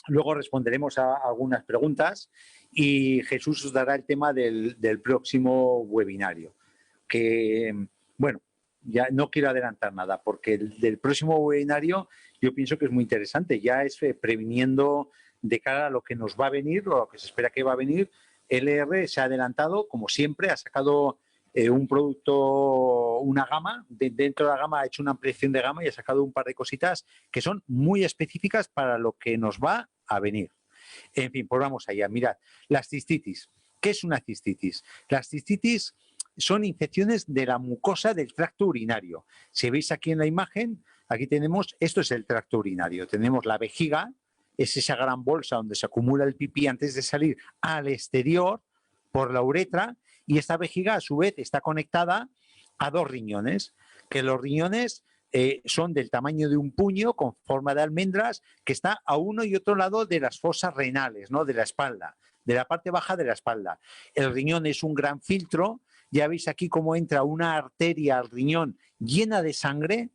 Luego responderemos a algunas preguntas y Jesús os dará el tema del próximo webinario. Que, bueno, ya no quiero adelantar nada porque el del próximo webinario yo pienso que es muy interesante. Ya es previniendo de cara a lo que nos va a venir o a lo que se espera que va a venir. LR se ha adelantado, como siempre, ha sacado un producto, una gama, dentro de la gama ha hecho una ampliación de gama y ha sacado un par de cositas que son muy específicas para lo que nos va a venir. En fin, pues vamos allá. Mirad, las cistitis. ¿Qué es una cistitis? Las cistitis son infecciones de la mucosa del tracto urinario. Si veis aquí en la imagen, aquí tenemos, esto es el tracto urinario. Tenemos la vejiga, es esa gran bolsa donde se acumula el pipí antes de salir al exterior por la uretra, y esta vejiga a su vez está conectada a dos riñones, que los riñones son del tamaño de un puño con forma de almendras, que está a uno y otro lado de las fosas renales, ¿no? De la espalda, de la parte baja de la espalda. El riñón es un gran filtro. Ya veis aquí cómo entra una arteria al riñón llena de sangre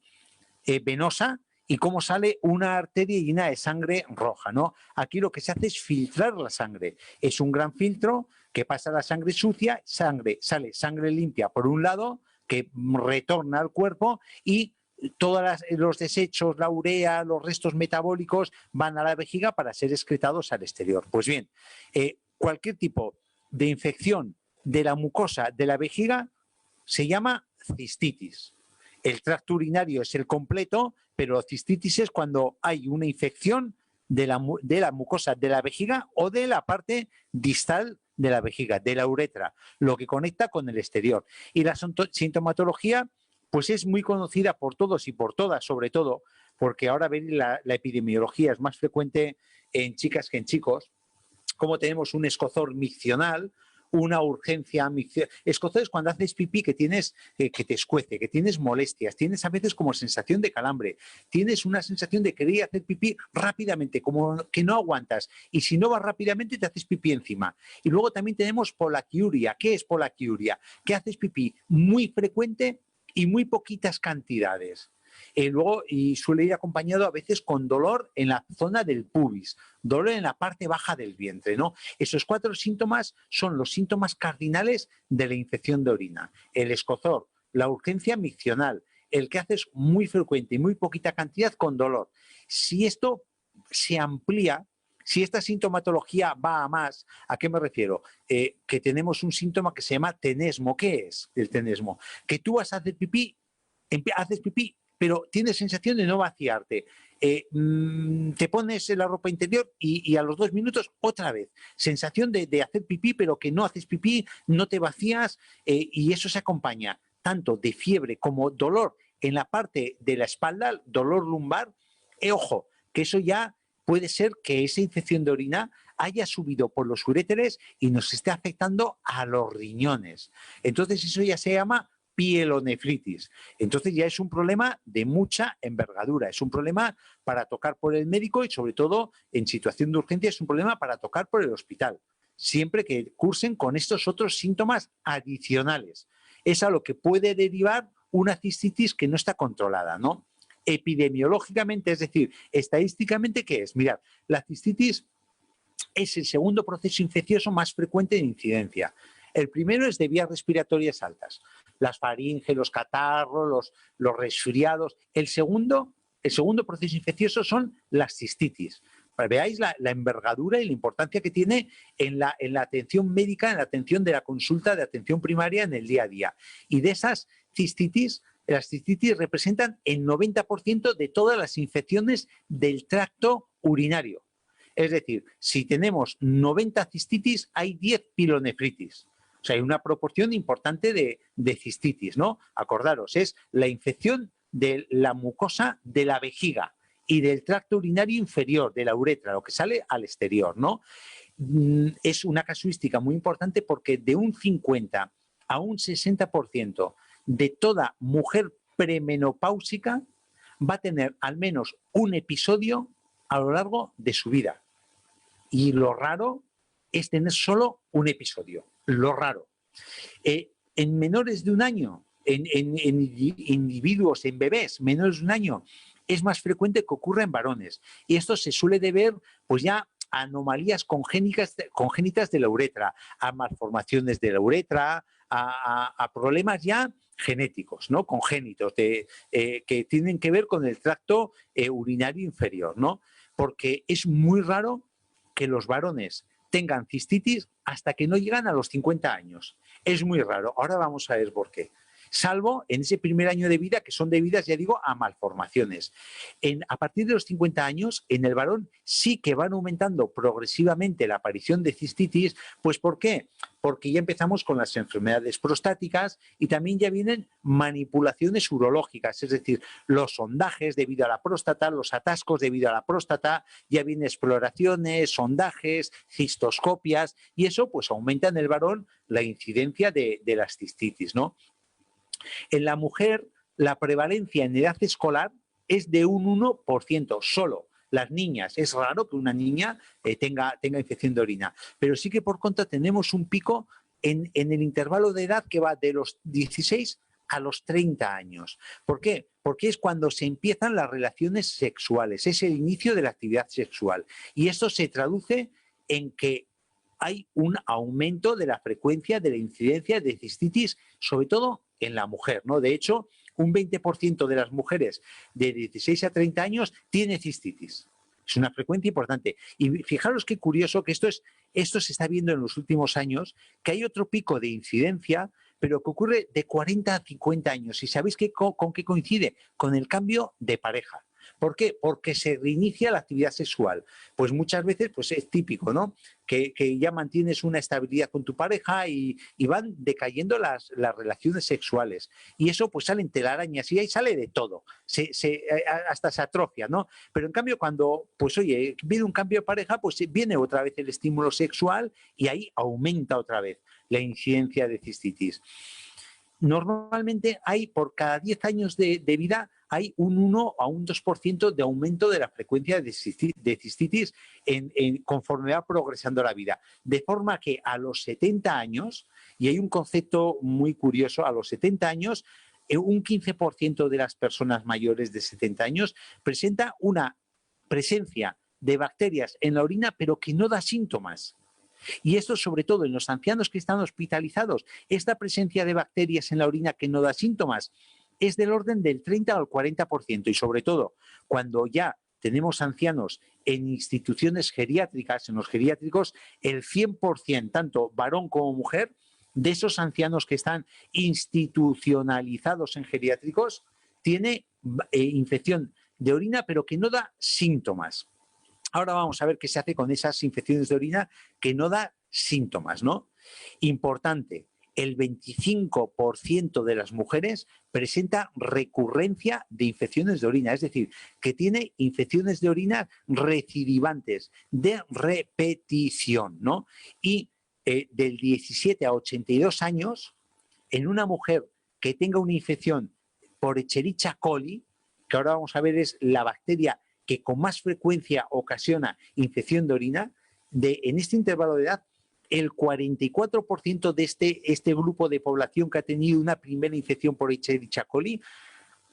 venosa y cómo sale una arteria llena de sangre roja, ¿no? Aquí lo que se hace es filtrar la sangre. Es un gran filtro que pasa la sangre sucia, sale sangre limpia por un lado, que retorna al cuerpo, y todos los desechos, la urea, los restos metabólicos van a la vejiga para ser excretados al exterior. Pues bien, cualquier tipo de infección de la mucosa de la vejiga se llama cistitis. El tracto urinario es el completo, pero cistitis es cuando hay una infección de la mucosa de la vejiga o de la parte distal de la vejiga, de la uretra, lo que conecta con el exterior. Y la sintomatología pues es muy conocida por todos y por todas, sobre todo porque ahora la epidemiología es más frecuente en chicas que en chicos, como tenemos un escozor miccional, una urgencia miccional. Escozor es cuando haces pipí que tienes que te escuece, que tienes molestias, tienes a veces como sensación de calambre, tienes una sensación de querer hacer pipí rápidamente, como que no aguantas, y si no vas rápidamente te haces pipí encima. Y luego también tenemos polaquiuria. ¿Qué es polaquiuria? Que haces pipí muy frecuente y muy poquitas cantidades. Luego, y suele ir acompañado a veces con dolor en la zona del pubis, dolor en la parte baja del vientre, ¿no? Esos 4 síntomas son los síntomas cardinales de la infección de orina. El escozor, la urgencia miccional, el que haces muy frecuente y muy poquita cantidad con dolor. Si esto se amplía, si esta sintomatología va a más, ¿a qué me refiero? Que tenemos un síntoma que se llama tenesmo. ¿Qué es el tenesmo? Que tú vas a hacer pipí, haces pipí, pero tienes sensación de no vaciarte. Te pones la ropa interior y a los 2 minutos otra vez. Sensación de hacer pipí, pero que no haces pipí, no te vacías, y eso se acompaña tanto de fiebre como dolor en la parte de la espalda, dolor lumbar. Ojo, que eso ya puede ser que esa infección de orina haya subido por los uréteres y nos esté afectando a los riñones. Entonces eso ya se llama pielonefritis. Entonces ya es un problema de mucha envergadura, es un problema para tocar por el médico y sobre todo en situación de urgencia es un problema para tocar por el hospital, siempre que cursen con estos otros síntomas adicionales. Es a lo que puede derivar una cistitis que no está controlada, ¿no? Epidemiológicamente, es decir, estadísticamente, ¿qué es? Mirad, la cistitis es el segundo proceso infeccioso más frecuente de incidencia. El primero es de vías respiratorias altas, las faringes, los catarros, los resfriados. El segundo proceso infeccioso son las cistitis. Para que veáis la envergadura y la importancia que tiene en la atención médica, en la atención de la consulta de atención primaria en el día a día. Y de esas cistitis, las cistitis representan el 90% de todas las infecciones del tracto urinario. Es decir, si tenemos 90 cistitis, hay 10 pilonefritis. O sea, hay una proporción importante de cistitis, ¿no? Acordaros, es la infección de la mucosa de la vejiga y del tracto urinario inferior, de la uretra, lo que sale al exterior, ¿no? Es una casuística muy importante porque de un 50 a un 60% de toda mujer premenopáusica va a tener al menos un episodio a lo largo de su vida. Y lo raro es tener solo un episodio, lo raro. En menores de un año, en individuos, en bebés menores de un año, es más frecuente que ocurra en varones. Y esto se suele deber pues ya a anomalías congénitas de la uretra, a malformaciones de la uretra, a problemas ya genéticos, ¿no? Congénitos, que tienen que ver con el tracto urinario inferior, ¿no? Porque es muy raro que los varones tengan cistitis hasta que no llegan a los 50 años. Es muy raro. Ahora vamos a ver por qué. Salvo en ese primer año de vida, que son debidas, ya digo, a malformaciones. A partir de los 50 años, en el varón sí que van aumentando progresivamente la aparición de cistitis. Pues ¿por qué? Porque ya empezamos con las enfermedades prostáticas y también ya vienen manipulaciones urológicas, es decir, los sondajes debido a la próstata, los atascos debido a la próstata, ya vienen exploraciones, sondajes, cistoscopias, y eso pues aumenta en el varón la incidencia de las cistitis, ¿no? En la mujer, la prevalencia en edad escolar es de un 1%, solo. Las niñas, es raro que una niña tenga infección de orina, pero sí que por contra tenemos un pico en el intervalo de edad que va de los 16 a los 30 años. ¿Por qué? Porque es cuando se empiezan las relaciones sexuales, es el inicio de la actividad sexual. Y esto se traduce en que hay un aumento de la frecuencia de la incidencia de cistitis, sobre todo en la mujer, ¿no? De hecho, un 20% de las mujeres de 16 a 30 años tiene cistitis. Es una frecuencia importante. Y fijaros qué curioso que esto se está viendo en los últimos años, que hay otro pico de incidencia, pero que ocurre de 40 a 50 años. ¿Y sabéis con qué coincide? Con el cambio de pareja. ¿Por qué? Porque se reinicia la actividad sexual. Pues muchas veces pues es típico, ¿no? Que ya mantienes una estabilidad con tu pareja y van decayendo las relaciones sexuales. Y eso pues salen telarañas y ahí sale de todo. Hasta se atrofia, ¿no? Pero en cambio cuando, pues oye, viene un cambio de pareja, pues viene otra vez el estímulo sexual y ahí aumenta otra vez la incidencia de cistitis. Normalmente hay por cada 10 años de vida hay un 1 a un 2% de aumento de la frecuencia de cistitis conforme va progresando la vida. De forma que a los 70 años, y hay un concepto muy curioso, a los 70 años, un 15% de las personas mayores de 70 años presenta una presencia de bacterias en la orina, pero que no da síntomas. Y esto, sobre todo en los ancianos que están hospitalizados, esta presencia de bacterias en la orina que no da síntomas es del orden del 30 al 40%. Y sobre todo, cuando ya tenemos ancianos en instituciones geriátricas, en los geriátricos, el 100%, tanto varón como mujer, de esos ancianos que están institucionalizados en geriátricos, tiene infección de orina, pero que no da síntomas. Ahora vamos a ver qué se hace con esas infecciones de orina que no da síntomas, ¿no? Importante, el 25% de las mujeres presenta recurrencia de infecciones de orina, es decir, que tiene infecciones de orina recidivantes, de repetición, ¿no? Y del 17 a 82 años, en una mujer que tenga una infección por Escherichia coli, que ahora vamos a ver es la bacteria que con más frecuencia ocasiona infección de orina, en este intervalo de edad, el 44% de este grupo de población que ha tenido una primera infección por Escherichia coli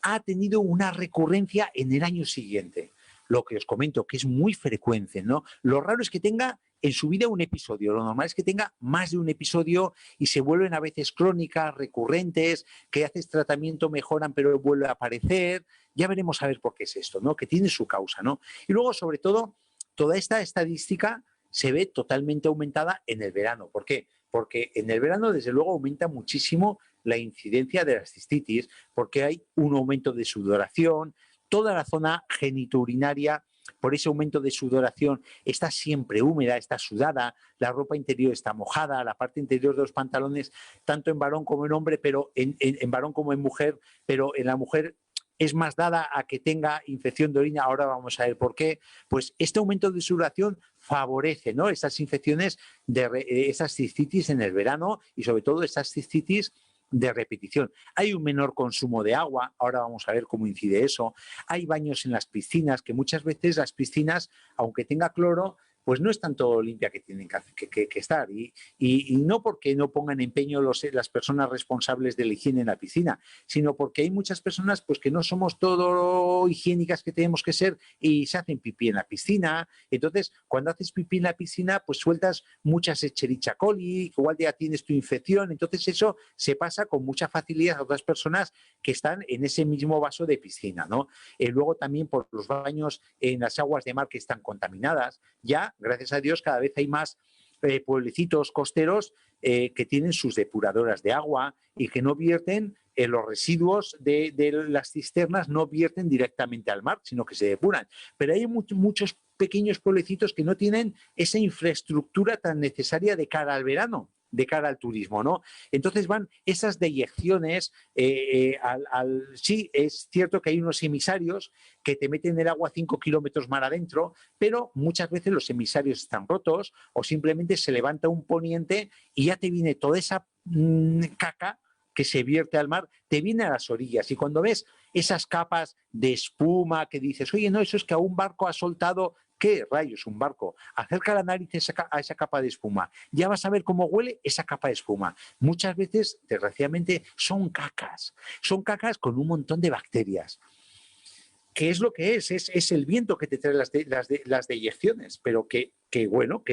ha tenido una recurrencia en el año siguiente. Lo que os comento, que es muy frecuente, ¿no? Lo raro es que tenga en su vida un episodio, lo normal es que tenga más de un episodio y se vuelven a veces crónicas, recurrentes, que haces tratamiento, mejoran, pero vuelve a aparecer. Ya veremos a ver por qué es esto, ¿no? Que tiene su causa, ¿no? Y luego, sobre todo, toda esta estadística se ve totalmente aumentada en el verano. ¿Por qué? Porque en el verano, desde luego, aumenta muchísimo la incidencia de las cistitis, porque hay un aumento de sudoración, toda la zona genitourinaria, por ese aumento de sudoración, está siempre húmeda, está sudada, la ropa interior está mojada, la parte interior de los pantalones, tanto en varón como en hombre, pero en varón como en mujer, pero en la mujer es más dada a que tenga infección de orina. Ahora vamos a ver por qué. Pues este aumento de sudoración favorece, ¿no?, esas infecciones, esas cistitis en el verano y sobre todo esas cistitis de repetición. Hay un menor consumo de agua, ahora vamos a ver cómo incide eso. Hay baños en las piscinas, que muchas veces las piscinas, aunque tenga cloro, pues no es tanto limpia que tienen que estar. Y no porque no pongan empeño las personas responsables de la higiene en la piscina, sino porque hay muchas personas pues, que no somos todo higiénicas que tenemos que ser y se hacen pipí en la piscina. Entonces, cuando haces pipí en la piscina, pues sueltas muchas Escherichia coli, igual ya tienes tu infección. Entonces, eso se pasa con mucha facilidad a otras personas que están en ese mismo vaso de piscina, ¿no? Luego también por los baños en las aguas de mar que están contaminadas. Ya, gracias a Dios, cada vez hay más pueblecitos costeros que tienen sus depuradoras de agua y que no vierten los residuos de las cisternas, no vierten directamente al mar, sino que se depuran. Pero hay muchos pequeños pueblecitos que no tienen esa infraestructura tan necesaria de cara al verano, de cara al turismo, ¿no? Entonces van esas deyecciones, sí, es cierto que hay unos emisarios que te meten el agua 5 kilómetros mar adentro, pero muchas veces los emisarios están rotos o simplemente se levanta un poniente y ya te viene toda esa caca que se vierte al mar, te viene a las orillas. Y cuando ves esas capas de espuma que dices, oye, no, eso es que a un barco ha soltado. ¿Qué rayos un barco? Acerca la nariz a esa capa de espuma. Ya vas a ver cómo huele esa capa de espuma. Muchas veces, desgraciadamente, son cacas. Son cacas con un montón de bacterias. ¿Qué es lo que es? Es el viento que te trae las deyecciones, pero que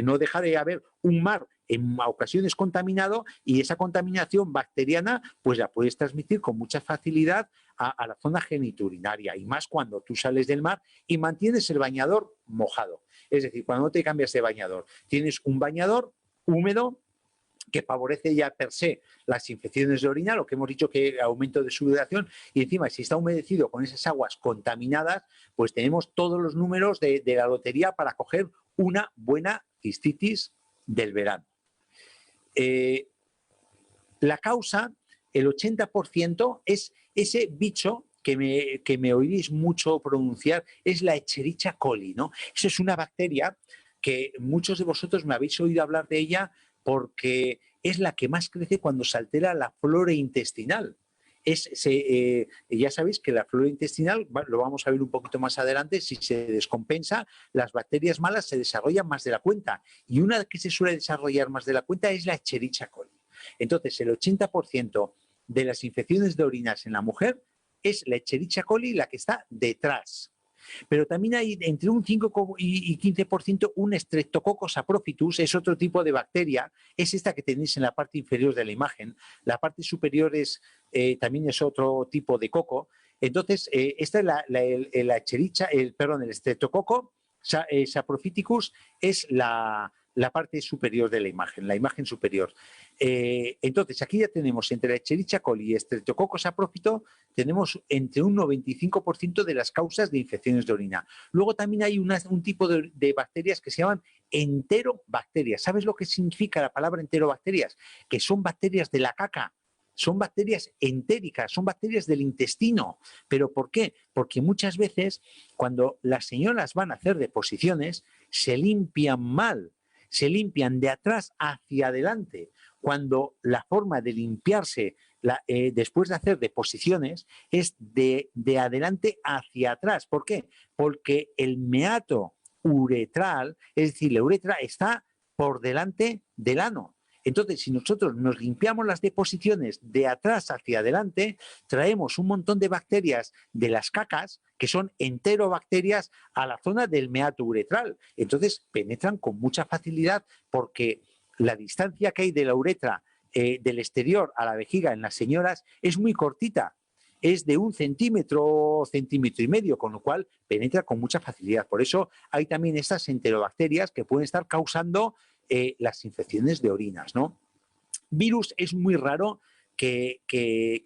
no deja de haber un mar en ocasiones contaminado y esa contaminación bacteriana pues la puedes transmitir con mucha facilidad a la zona genitourinaria y más cuando tú sales del mar y mantienes el bañador mojado. Es decir, cuando no te cambias de bañador, tienes un bañador húmedo que favorece ya per se las infecciones de orina, lo que hemos dicho que aumento de sudoración, y encima si está humedecido con esas aguas contaminadas, pues tenemos todos los números de la lotería para coger una buena cistitis del verano. La causa, el 80%, es ese bicho que me oiréis mucho pronunciar, es la Escherichia coli, ¿no? Eso es una bacteria que muchos de vosotros me habéis oído hablar de ella porque es la que más crece cuando se altera la flora intestinal. Ya sabéis que la flora intestinal, lo vamos a ver un poquito más adelante, si se descompensa, las bacterias malas se desarrollan más de la cuenta. Y una que se suele desarrollar más de la cuenta es la Escherichia coli. Entonces, el 80% de las infecciones de orinas en la mujer es la Escherichia coli la que está detrás. Pero también hay entre un 5 y 15% un Streptococcus saprophytus, es otro tipo de bacteria, es esta que tenéis en la parte inferior de la imagen. La parte superior también es otro tipo de coco. Entonces, esta es la Escherichia, el Streptococcus saprophyticus es la parte superior de la imagen superior. Entonces, aquí ya tenemos entre la Escherichia coli y Streptococcus saprophytos, tenemos entre un 95% de las causas de infecciones de orina. Luego también hay un tipo de bacterias que se llaman enterobacterias. ¿Sabes lo que significa la palabra enterobacterias? Que son bacterias de la caca. Son bacterias entéricas, son bacterias del intestino. ¿Pero por qué? Porque muchas veces cuando las señoras van a hacer deposiciones se limpian mal, se limpian de atrás hacia adelante, cuando la forma de limpiarse después de hacer deposiciones es de adelante hacia atrás. ¿Por qué? Porque el meato uretral, es decir, la uretra está por delante del ano. Entonces, si nosotros nos limpiamos las deposiciones de atrás hacia adelante, traemos un montón de bacterias de las cacas, que son enterobacterias, a la zona del meato uretral. Entonces, penetran con mucha facilidad porque la distancia que hay de la uretra del exterior a la vejiga en las señoras es muy cortita. Es de 1 centímetro, centímetro y medio, con lo cual penetra con mucha facilidad. Por eso hay también estas enterobacterias que pueden estar causando las infecciones de orinas, ¿no? Virus es muy raro que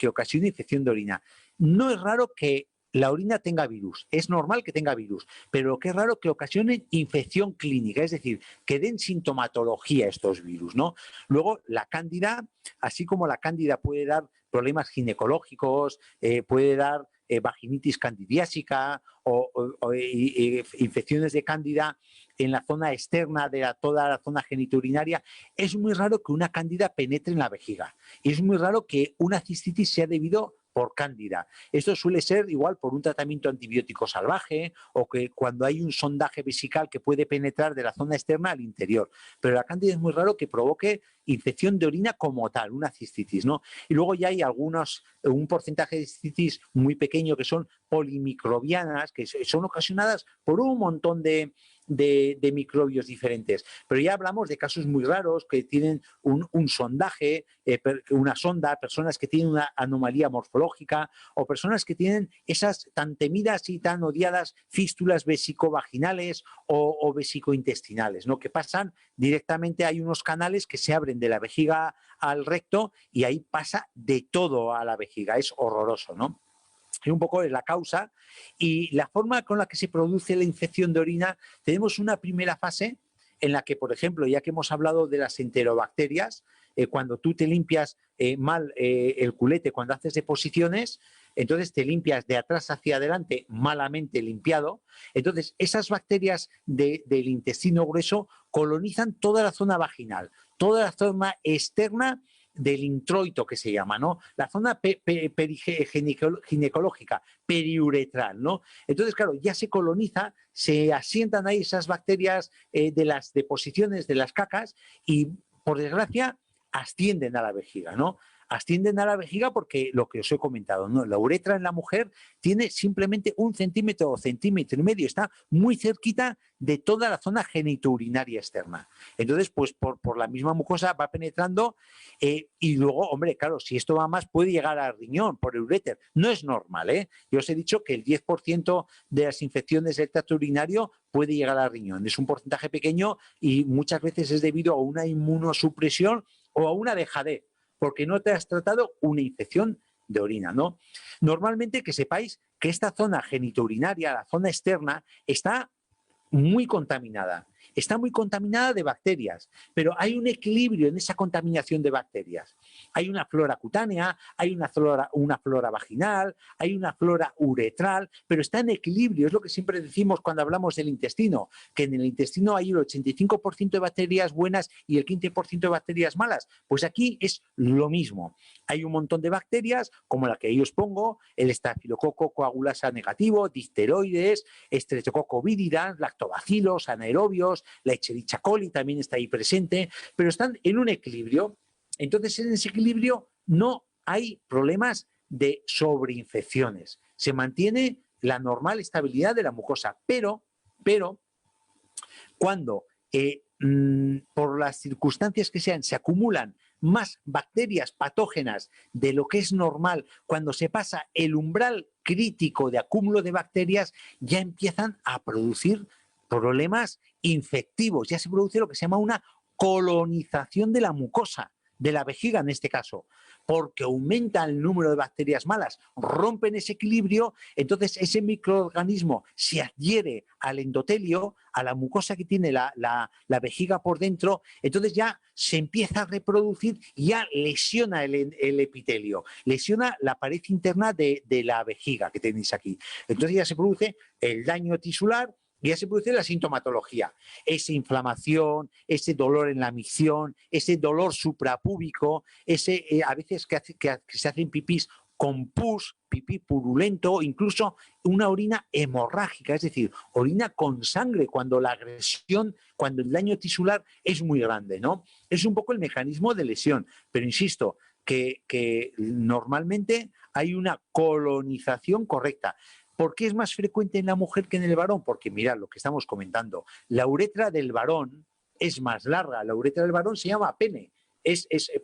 ocasione infección de orina. No es raro que la orina tenga virus, es normal que tenga virus, pero lo que es raro que ocasionen infección clínica, es decir, que den sintomatología estos virus, ¿no? Luego, la cándida, así como la cándida puede dar problemas ginecológicos, puede dar vaginitis candidiásica o infecciones de cándida en la zona externa de toda la zona genitourinaria, es muy raro que una cándida penetre en la vejiga. Y es muy raro que una cistitis sea debido por cándida. Esto suele ser igual por un tratamiento antibiótico salvaje o que cuando hay un sondaje vesical que puede penetrar de la zona externa al interior. Pero la cándida es muy raro que provoque infección de orina como tal, una cistitis, ¿no? Y luego ya hay un porcentaje de cistitis muy pequeño que son polimicrobianas, que son ocasionadas por un montón de microbios diferentes. Pero ya hablamos de casos muy raros que tienen un sondaje, una sonda, personas que tienen una anomalía morfológica o personas que tienen esas tan temidas y tan odiadas fístulas vesicovaginales o vesicointestinales, ¿no? Que pasan directamente, hay unos canales que se abren de la vejiga al recto y ahí pasa de todo a la vejiga. Es horroroso, ¿no? Es un poco la causa y la forma con la que se produce la infección de orina. Tenemos una primera fase en la que, por ejemplo, ya que hemos hablado de las enterobacterias, cuando tú te limpias mal el culete, cuando haces deposiciones, entonces te limpias de atrás hacia adelante malamente limpiado, entonces esas bacterias del intestino grueso colonizan toda la zona vaginal, toda la zona externa del introito que se llama, ¿no? La zona ginecológica, periuretral, ¿no? Entonces, claro, ya se coloniza, se asientan ahí esas bacterias de las deposiciones de las cacas y, por desgracia, ascienden a la vejiga, ¿no? Ascienden a la vejiga porque lo que os he comentado, ¿no? La uretra en la mujer tiene simplemente 1 centímetro o centímetro y medio, está muy cerquita de toda la zona genitourinaria externa. Entonces, pues por la misma mucosa va penetrando y luego, hombre, claro, si esto va más puede llegar al riñón por el uréter. No es normal, ¿eh? Yo os he dicho que el 10% de las infecciones del tracto urinario puede llegar al riñón. Es un porcentaje pequeño y muchas veces es debido a una inmunosupresión o a una dejadez, porque no te has tratado una infección de orina, ¿no? Normalmente que sepáis que esta zona genitourinaria, la zona externa, está muy contaminada. Está muy contaminada de bacterias, pero hay un equilibrio en esa contaminación de bacterias. Hay una flora cutánea, hay una flora vaginal, hay una flora uretral, pero está en equilibrio. Es lo que siempre decimos cuando hablamos del intestino, que en el intestino hay el 85% de bacterias buenas y el 15% de bacterias malas. Pues aquí es lo mismo. Hay un montón de bacterias, como la que yo os pongo, el estafilococo coagulasa negativo, difteroides, estreptococo viridans, lactobacilos, anaerobios, la Escherichia coli también está ahí presente, pero están en un equilibrio. Entonces, en ese equilibrio no hay problemas de sobreinfecciones. Se mantiene la normal estabilidad de la mucosa, pero cuando por las circunstancias que sean se acumulan más bacterias patógenas de lo que es normal, cuando se pasa el umbral crítico de acúmulo de bacterias, ya empiezan a producir problemas infectivos, ya se produce lo que se llama una colonización de la mucosa, de la vejiga en este caso, porque aumenta el número de bacterias malas, rompen ese equilibrio, entonces ese microorganismo se adhiere al endotelio, a la mucosa que tiene la vejiga por dentro, entonces ya se empieza a reproducir y ya lesiona el epitelio, lesiona la pared interna de la vejiga que tenéis aquí. Entonces ya se produce el daño tisular, y ya se produce la sintomatología, esa inflamación, ese dolor en la micción, ese dolor suprapúbico, ese a veces que se hacen pipís con pus, pipí purulento, incluso una orina hemorrágica, es decir, orina con sangre cuando la agresión, cuando el daño tisular es muy grande, ¿no? Es un poco el mecanismo de lesión, pero insisto, que normalmente hay una colonización correcta. ¿Por qué es más frecuente en la mujer que en el varón? Porque mirad lo que estamos comentando. La uretra del varón es más larga. La uretra del varón se llama pene.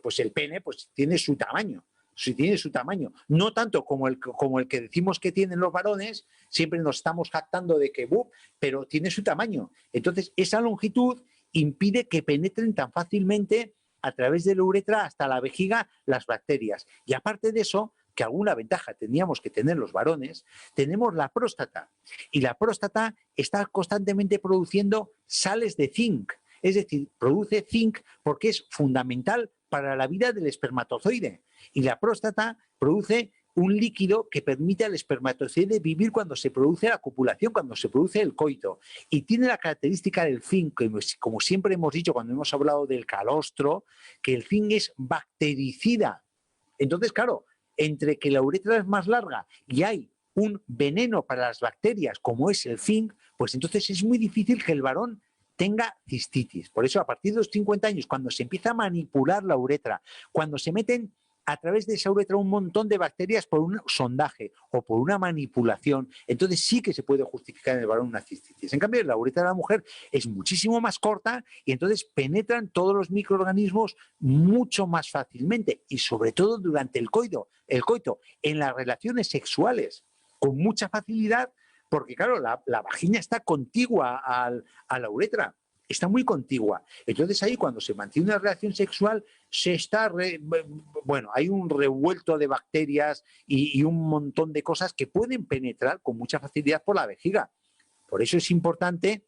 Pues el pene pues, tiene su tamaño. Sí, tiene su tamaño. No tanto como el que decimos que tienen los varones, siempre nos estamos jactando de que, pero tiene su tamaño. Entonces, esa longitud impide que penetren tan fácilmente a través de la uretra hasta la vejiga las bacterias. Y aparte de eso, que alguna ventaja teníamos que tener los varones, tenemos la próstata. Y la próstata está constantemente produciendo sales de zinc. Es decir, produce zinc porque es fundamental para la vida del espermatozoide. Y la próstata produce un líquido que permite al espermatozoide vivir cuando se produce la copulación, cuando se produce el coito. Y tiene la característica del zinc, como siempre hemos dicho cuando hemos hablado del calostro, que el zinc es bactericida. Entonces, claro, entre que la uretra es más larga y hay un veneno para las bacterias como es el zinc, pues entonces es muy difícil que el varón tenga cistitis. Por eso a partir de los 50 años, cuando se empieza a manipular la uretra, cuando se meten a través de esa uretra un montón de bacterias por un sondaje o por una manipulación, entonces sí que se puede justificar en el varón una cistitis. En cambio, la uretra de la mujer es muchísimo más corta y entonces penetran todos los microorganismos mucho más fácilmente y sobre todo durante el coito, en las relaciones sexuales, con mucha facilidad, porque claro, la vagina está contigua a la uretra. Está muy contigua. Entonces ahí cuando se mantiene una relación sexual hay un revuelto de bacterias y un montón de cosas que pueden penetrar con mucha facilidad por la vejiga. Por eso es importante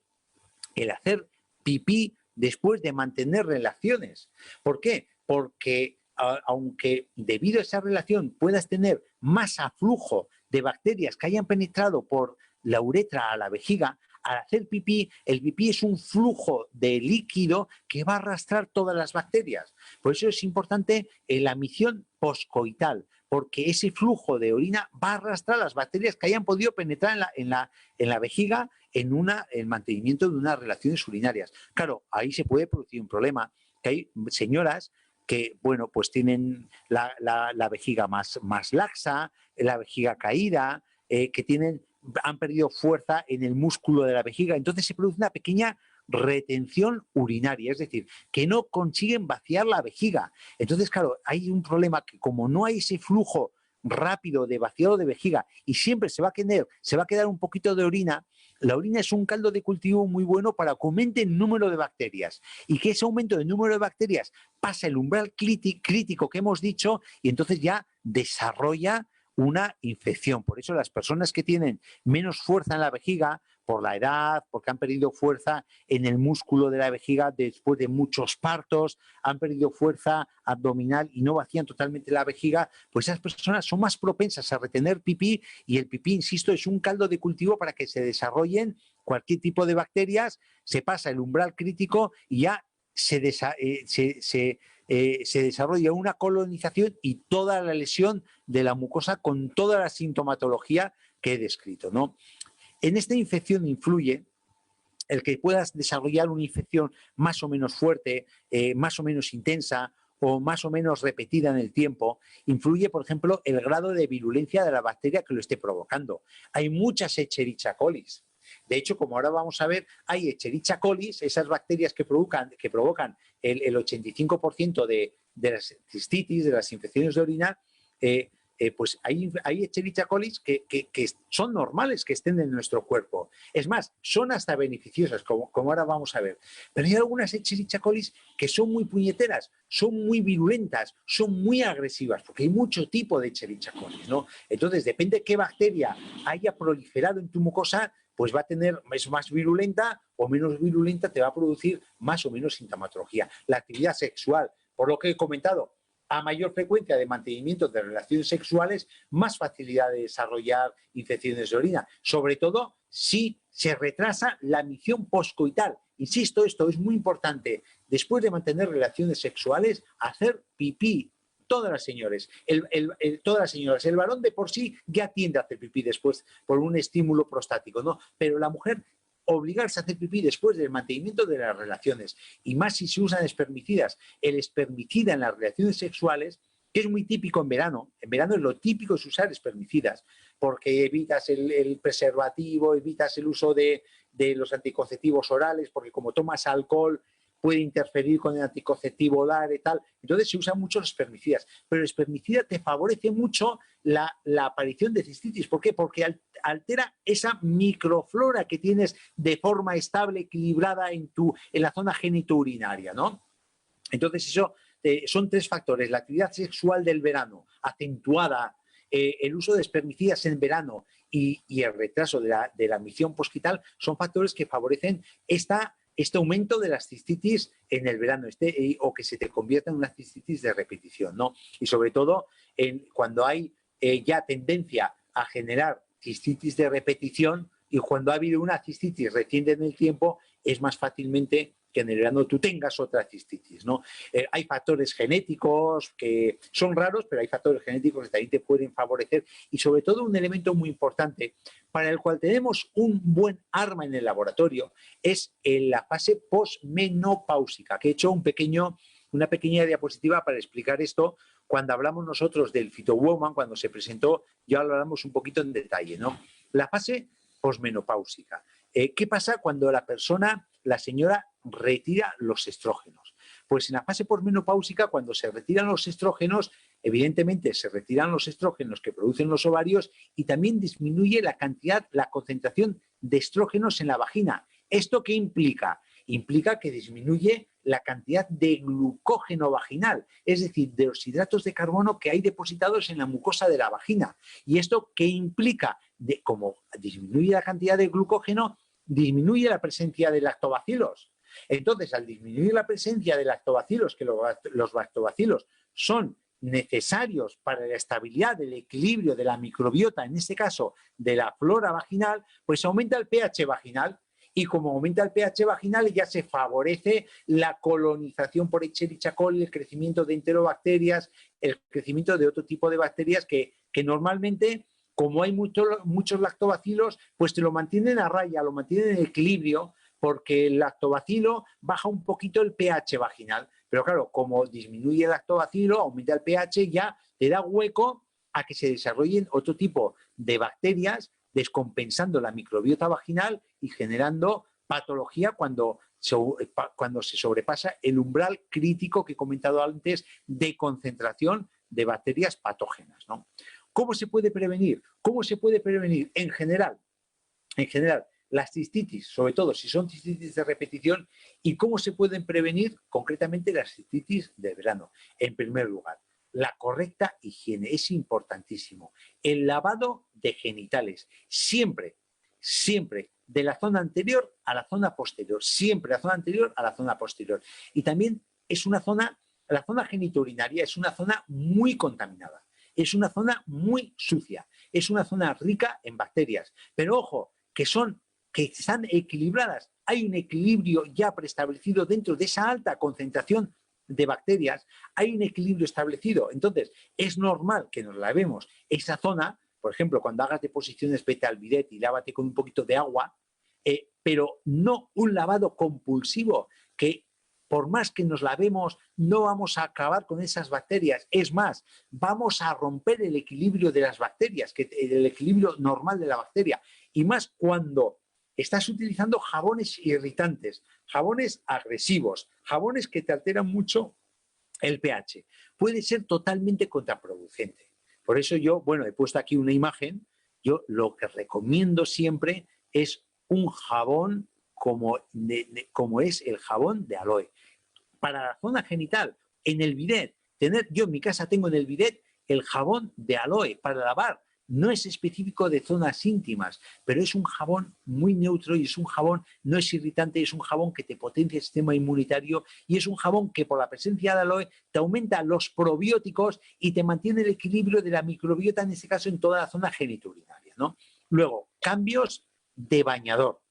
el hacer pipí después de mantener relaciones. ¿Por qué? Porque aunque debido a esa relación puedas tener más aflujo de bacterias que hayan penetrado por la uretra a la vejiga, al hacer pipí, el pipí es un flujo de líquido que va a arrastrar todas las bacterias. Por eso es importante la misión poscoital, porque ese flujo de orina va a arrastrar las bacterias que hayan podido penetrar en la vejiga en el mantenimiento de unas relaciones urinarias. Claro, ahí se puede producir un problema, que hay señoras que, bueno, pues tienen la vejiga más laxa, la vejiga caída, que han perdido fuerza en el músculo de la vejiga. Entonces se produce una pequeña retención urinaria, es decir, que no consiguen vaciar la vejiga. Entonces, claro, hay un problema que como no hay ese flujo rápido de vaciado de vejiga y siempre se va a quedar un poquito de orina, la orina es un caldo de cultivo muy bueno para que aumente el número de bacterias y que ese aumento del número de bacterias pasa el umbral crítico que hemos dicho y entonces ya desarrolla una infección. Por eso las personas que tienen menos fuerza en la vejiga, por la edad, porque han perdido fuerza en el músculo de la vejiga después de muchos partos, han perdido fuerza abdominal y no vacían totalmente la vejiga, pues esas personas son más propensas a retener pipí y el pipí, insisto, es un caldo de cultivo para que se desarrollen cualquier tipo de bacterias, se pasa el umbral crítico y ya se desarrolla una colonización y toda la lesión de la mucosa con toda la sintomatología que he descrito, ¿no? En esta infección influye el que puedas desarrollar una infección más o menos fuerte, más o menos intensa o más o menos repetida en el tiempo, influye, por ejemplo, el grado de virulencia de la bacteria que lo esté provocando. Hay muchas Escherichia colis. De hecho, como ahora vamos a ver, hay Escherichia colis, esas bacterias que provocan el 85% de las cistitis, de las infecciones de orina, pues hay Escherichia colis que son normales que estén en nuestro cuerpo. Es más, son hasta beneficiosas, como ahora vamos a ver. Pero hay algunas Escherichia colis que son muy puñeteras, son muy virulentas, son muy agresivas, porque hay mucho tipo de Escherichia colis, ¿no? Entonces, depende de qué bacteria haya proliferado en tu mucosa, pues va a tener, es más virulenta o menos virulenta, te va a producir más o menos sintomatología. La actividad sexual, por lo que he comentado, a mayor frecuencia de mantenimiento de relaciones sexuales, más facilidad de desarrollar infecciones de orina, sobre todo si se retrasa la misión poscoital. Insisto, esto es muy importante. Después de mantener relaciones sexuales, hacer pipí. Todas las señoras. El varón de por sí ya tiende a hacer pipí después por un estímulo prostático, ¿no? Pero la mujer obligarse a hacer pipí después del mantenimiento de las relaciones, y más si se usan espermicidas. El espermicida en las relaciones sexuales, que es muy típico en verano es lo típico es usar espermicidas, porque evitas el preservativo, evitas el uso de los anticonceptivos orales, porque como tomas alcohol puede interferir con el anticonceptivo oral y tal. Entonces se usan mucho los espermicidas. Pero el espermicida te favorece mucho la aparición de cistitis. ¿Por qué? Porque altera esa microflora que tienes de forma estable, equilibrada en la zona genitourinaria, ¿no? Entonces eso son tres factores. La actividad sexual del verano, acentuada, el uso de espermicidas en verano y el retraso de la misión posquital son factores que favorecen este aumento de las cistitis en el verano, o que se te convierta en una cistitis de repetición, ¿no? Y sobre todo cuando hay ya tendencia a generar cistitis de repetición y cuando ha habido una cistitis reciente en el tiempo, es más fácilmente generando tú tengas otra cistitis, ¿no? Hay factores genéticos que son raros, pero hay factores genéticos que también te pueden favorecer y sobre todo un elemento muy importante para el cual tenemos un buen arma en el laboratorio es en la fase posmenopáusica, que he hecho una pequeña diapositiva para explicar esto. Cuando hablamos nosotros del Phytowoman, cuando se presentó, ya lo hablamos un poquito en detalle, ¿no? La fase posmenopáusica. ¿Qué pasa cuando la señora retira los estrógenos? Pues en la fase posmenopáusica, cuando se retiran los estrógenos, evidentemente se retiran los estrógenos que producen los ovarios y también disminuye la concentración de estrógenos en la vagina. ¿Esto qué implica? Implica que disminuye la cantidad de glucógeno vaginal, es decir, de los hidratos de carbono que hay depositados en la mucosa de la vagina. ¿Y esto qué implica? Como disminuye la cantidad de glucógeno, disminuye la presencia de lactobacilos. Entonces, al disminuir la presencia de lactobacilos, que los lactobacilos son necesarios para la estabilidad del equilibrio de la microbiota, en este caso de la flora vaginal, pues aumenta el pH vaginal. Y como aumenta el pH vaginal, ya se favorece la colonización por Escherichia coli, el crecimiento de enterobacterias, el crecimiento de otro tipo de bacterias que normalmente, como hay muchos lactobacilos, pues te lo mantienen a raya, lo mantienen en equilibrio, porque el lactobacilo baja un poquito el pH vaginal. Pero claro, como disminuye el lactobacilo, aumenta el pH, ya te da hueco a que se desarrollen otro tipo de bacterias, descompensando la microbiota vaginal y generando patología cuando se sobrepasa el umbral crítico que he comentado antes de concentración de bacterias patógenas, ¿no? ¿Cómo se puede prevenir? ¿Cómo se puede prevenir? En general, las cistitis, sobre todo si son cistitis de repetición, y cómo se pueden prevenir concretamente las cistitis de verano. En primer lugar, la correcta higiene es importantísimo. El lavado de genitales, siempre, siempre, de la zona anterior a la zona posterior, siempre la zona anterior a la zona posterior. Y también es la zona genitourinaria es una zona muy contaminada, es una zona muy sucia, es una zona rica en bacterias. Pero ojo, que están equilibradas. Hay un equilibrio ya preestablecido dentro de esa alta concentración de bacterias, hay un equilibrio establecido. Entonces, es normal que nos lavemos esa zona, por ejemplo, cuando hagas deposiciones, vete al bidet y lávate con un poquito de agua, pero no un lavado compulsivo, que por más que nos lavemos, no vamos a acabar con esas bacterias. Es más, vamos a romper el equilibrio de las bacterias, el equilibrio normal de la bacteria. Y más cuando estás utilizando jabones irritantes, jabones agresivos, jabones que te alteran mucho el pH. Puede ser totalmente contraproducente. Por eso yo, he puesto aquí una imagen. Yo lo que recomiendo siempre es un jabón como es el jabón de aloe. Para la zona genital, en el bidet, yo en mi casa tengo en el bidet el jabón de aloe para lavar. No es específico de zonas íntimas, pero es un jabón muy neutro y es un jabón, no es irritante, es un jabón que te potencia el sistema inmunitario y es un jabón que por la presencia de aloe te aumenta los probióticos y te mantiene el equilibrio de la microbiota, en este caso en toda la zona genitourinaria, ¿no? Luego, cambios de bañador.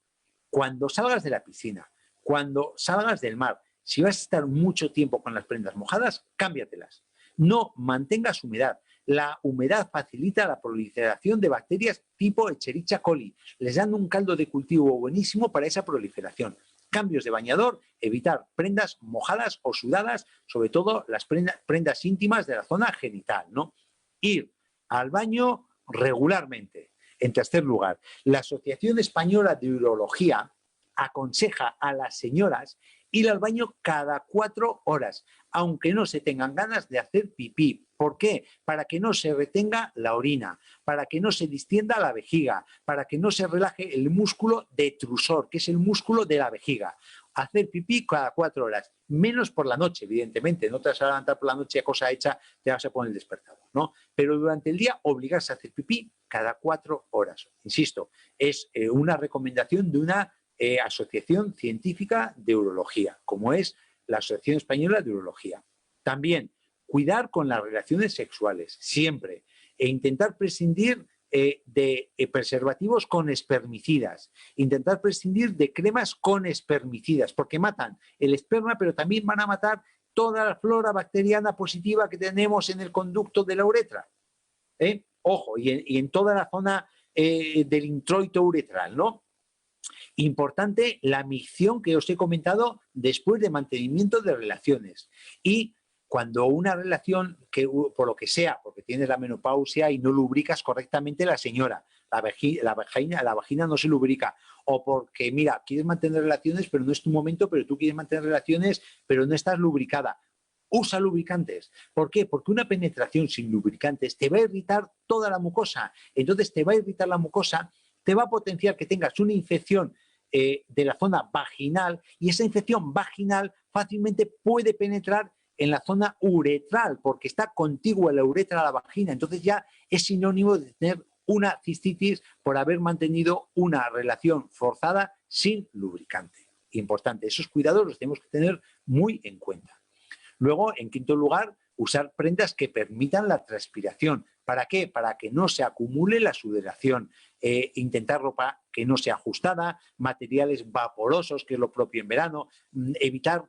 Cuando salgas de la piscina, cuando salgas del mar, si vas a estar mucho tiempo con las prendas mojadas, cámbiatelas. No mantengas humedad. La humedad facilita la proliferación de bacterias tipo Escherichia coli. Les dan un caldo de cultivo buenísimo para esa proliferación. Cambios de bañador, evitar prendas mojadas o sudadas, sobre todo las prendas íntimas de la zona genital, ¿no? Ir al baño regularmente. En tercer lugar, la Asociación Española de Urología aconseja a las señoras ir al baño cada 4 horas, aunque no se tengan ganas de hacer pipí. ¿Por qué? Para que no se retenga la orina, para que no se distienda la vejiga, para que no se relaje el músculo detrusor, que es el músculo de la vejiga. Hacer pipí cada 4 horas, menos por la noche, evidentemente. No te vas a levantar por la noche a cosa hecha, te vas a poner el despertador, ¿no? Pero durante el día obligarse a hacer pipí cada 4 horas. Insisto, es una recomendación de una asociación científica de urología, como es la Asociación Española de Urología. También, cuidar con las relaciones sexuales, siempre, e intentar prescindir preservativos con espermicidas. Intentar prescindir de cremas con espermicidas, porque matan el esperma, pero también van a matar toda la flora bacteriana positiva que tenemos en el conducto de la uretra. Ojo, y en toda la zona del introito uretral, ¿no? Importante la micción que os he comentado después de mantenimiento de relaciones. Y cuando una relación, que por lo que sea, porque tienes la menopausia y no lubricas correctamente la señora, la vagina no se lubrica, o porque, mira, quieres mantener relaciones, pero no es tu momento, pero tú quieres mantener relaciones, pero no estás lubricada. Usa lubricantes. ¿Por qué? Porque una penetración sin lubricantes te va a irritar toda la mucosa. Entonces te va a irritar la mucosa, te va a potenciar que tengas una infección de la zona vaginal, y esa infección vaginal fácilmente puede penetrar en la zona uretral, porque está contigua la uretra a la vagina. Entonces ya es sinónimo de tener una cistitis por haber mantenido una relación forzada sin lubricante. Importante, esos cuidados los tenemos que tener muy en cuenta. Luego, en quinto lugar, usar prendas que permitan la transpiración. ¿Para qué? Para que no se acumule la sudoración. Intentar ropa que no sea ajustada, materiales vaporosos, que es lo propio en verano, evitar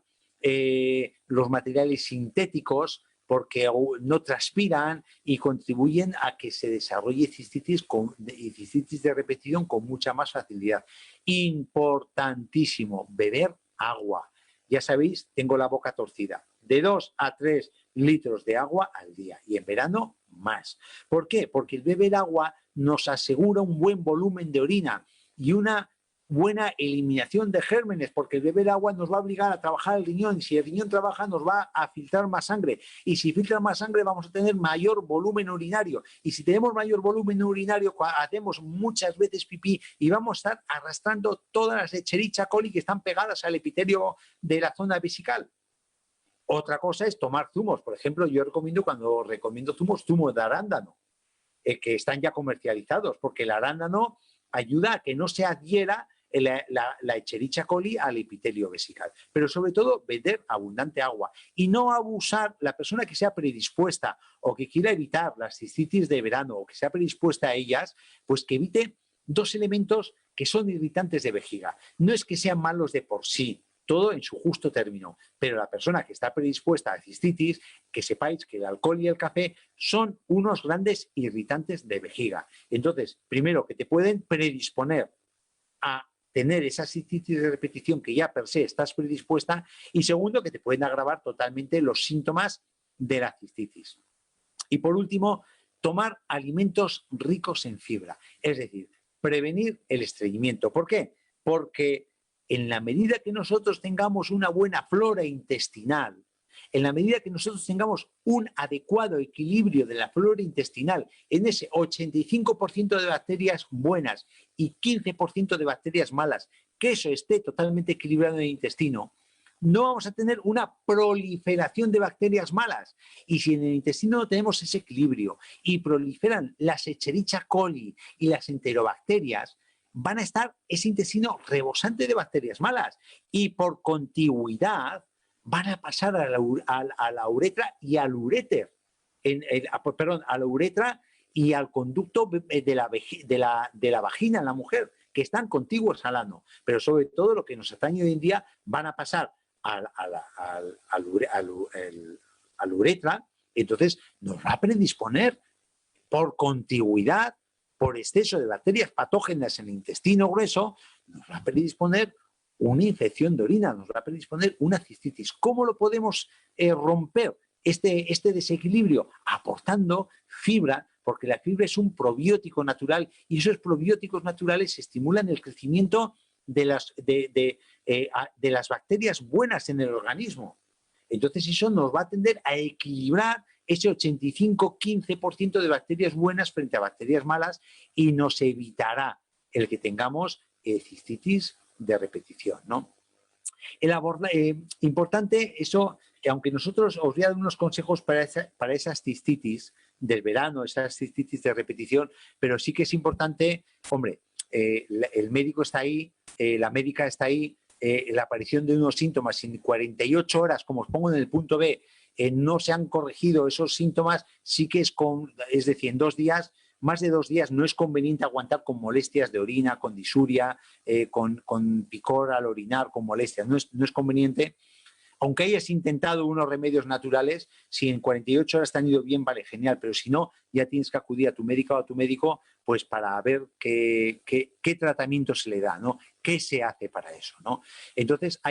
los materiales sintéticos porque no transpiran y contribuyen a que se desarrolle cistitis de repetición con mucha más facilidad. Importantísimo, beber agua. Ya sabéis, tengo la boca torcida. De 2 a 3 litros de agua al día y en verano más. ¿Por qué? Porque el beber agua nos asegura un buen volumen de orina y una buena eliminación de gérmenes, porque el beber agua nos va a obligar a trabajar el riñón. Si el riñón trabaja, nos va a filtrar más sangre, y si filtra más sangre vamos a tener mayor volumen urinario, y si tenemos mayor volumen urinario hacemos muchas veces pipí y vamos a estar arrastrando todas las Escherichia coli que están pegadas al epitelio de la zona vesical. Otra cosa es tomar zumos. Por ejemplo, yo cuando recomiendo zumos de arándano, que están ya comercializados, porque el arándano ayuda a que no se adhiera la Escherichia coli al epitelio vesical. Pero sobre todo, beber abundante agua y no abusar. La persona que sea predispuesta o que quiera evitar las cistitis de verano o que sea predispuesta a ellas, pues que evite dos elementos que son irritantes de vejiga. No es que sean malos de por sí, todo en su justo término, pero la persona que está predispuesta a cistitis, que sepáis que el alcohol y el café son unos grandes irritantes de vejiga. Entonces, primero, que te pueden predisponer a tener esa cistitis de repetición que ya per se estás predispuesta, y segundo, que te pueden agravar totalmente los síntomas de la cistitis. Y por último, tomar alimentos ricos en fibra, es decir, prevenir el estreñimiento. ¿Por qué? Porque en la medida que nosotros tengamos una buena flora intestinal, en la medida que nosotros tengamos un adecuado equilibrio de la flora intestinal, en ese 85% de bacterias buenas y 15% de bacterias malas, que eso esté totalmente equilibrado en el intestino, no vamos a tener una proliferación de bacterias malas. Y si en el intestino no tenemos ese equilibrio y proliferan las Escherichia coli y las enterobacterias, van a estar ese intestino rebosante de bacterias malas y por contigüidad van a pasar a la uretra y al uréter, a la uretra y al conducto de la vagina en la mujer, que están contiguos al ano. Pero sobre todo lo que nos atañe hoy en día, van a pasar al uretra, entonces nos va a predisponer por contigüidad, por exceso de bacterias patógenas en el intestino grueso, nos va a predisponer una infección de orina, nos va a predisponer una cistitis. ¿Cómo lo podemos romper este desequilibrio? Aportando fibra, porque la fibra es un probiótico natural y esos probióticos naturales estimulan el crecimiento de las bacterias buenas en el organismo. Entonces eso nos va a tender a equilibrar ese 85-15% de bacterias buenas frente a bacterias malas y nos evitará el que tengamos cistitis de repetición, ¿no? Importante eso, que aunque nosotros os voy a dar unos consejos para esas cistitis del verano, esas cistitis de repetición, pero sí que es importante, hombre, el médico está ahí, la médica está ahí, la aparición de unos síntomas en 48 horas, como os pongo en el punto B, no se han corregido esos síntomas, sí que es decir, en 2 días más de 2 días no es conveniente aguantar con molestias de orina, con disuria, con picor al orinar, con molestias. No es conveniente. Aunque hayas intentado unos remedios naturales, si en 48 horas te han ido bien, vale, genial, pero si no, ya tienes que acudir a tu médica o a tu médico pues para ver qué tratamiento se le da, ¿no? ¿Qué se hace para eso, ¿no? Entonces,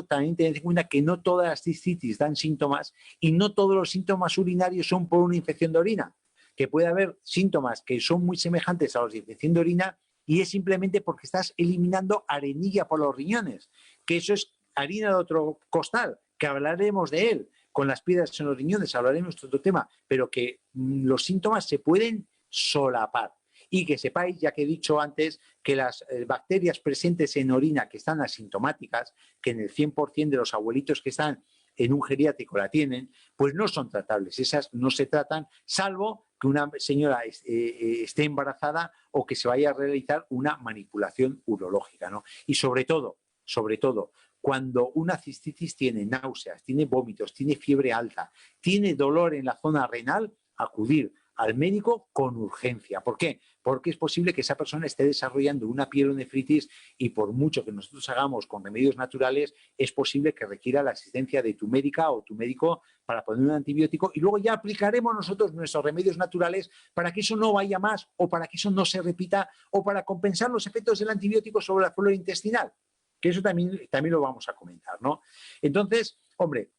también tened en cuenta que no todas las cistitis dan síntomas y no todos los síntomas urinarios son por una infección de orina, que puede haber síntomas que son muy semejantes a los de infección de orina y es simplemente porque estás eliminando arenilla por los riñones, que eso es harina de otro costal, que hablaremos de él, con las piedras en los riñones, hablaremos de otro tema, pero que los síntomas se pueden solapar. Y que sepáis, ya que he dicho antes, que las bacterias presentes en orina que están asintomáticas, que en el 100% de los abuelitos que están en un geriátrico la tienen, pues no son tratables. Esas no se tratan, salvo que una señora esté embarazada o que se vaya a realizar una manipulación urológica, ¿no? Y sobre todo, cuando una cistitis tiene náuseas, tiene vómitos, tiene fiebre alta, tiene dolor en la zona renal, acudir al médico con urgencia. ¿Por qué? Porque es posible que esa persona esté desarrollando una pielonefritis y por mucho que nosotros hagamos con remedios naturales, es posible que requiera la asistencia de tu médica o tu médico para poner un antibiótico y luego ya aplicaremos nosotros nuestros remedios naturales para que eso no vaya más o para que eso no se repita o para compensar los efectos del antibiótico sobre la flora intestinal. Que eso también lo vamos a comentar, ¿no? Entonces, hombre,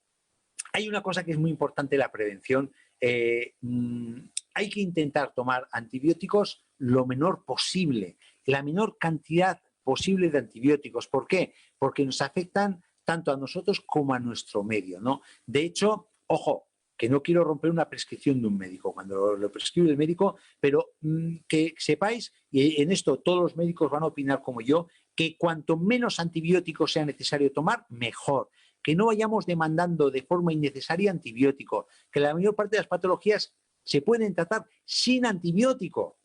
hay una cosa que es muy importante, la prevención. Hay que intentar tomar antibióticos lo menor posible, la menor cantidad posible de antibióticos. ¿Por qué? Porque nos afectan tanto a nosotros como a nuestro medio, ¿no? De hecho, ojo, que no quiero romper una prescripción de un médico, cuando lo prescribe el médico, pero que sepáis, y en esto todos los médicos van a opinar como yo, que cuanto menos antibióticos sea necesario tomar, mejor. Que no vayamos demandando de forma innecesaria antibióticos, que la mayor parte de las patologías se pueden tratar sin antibiótico.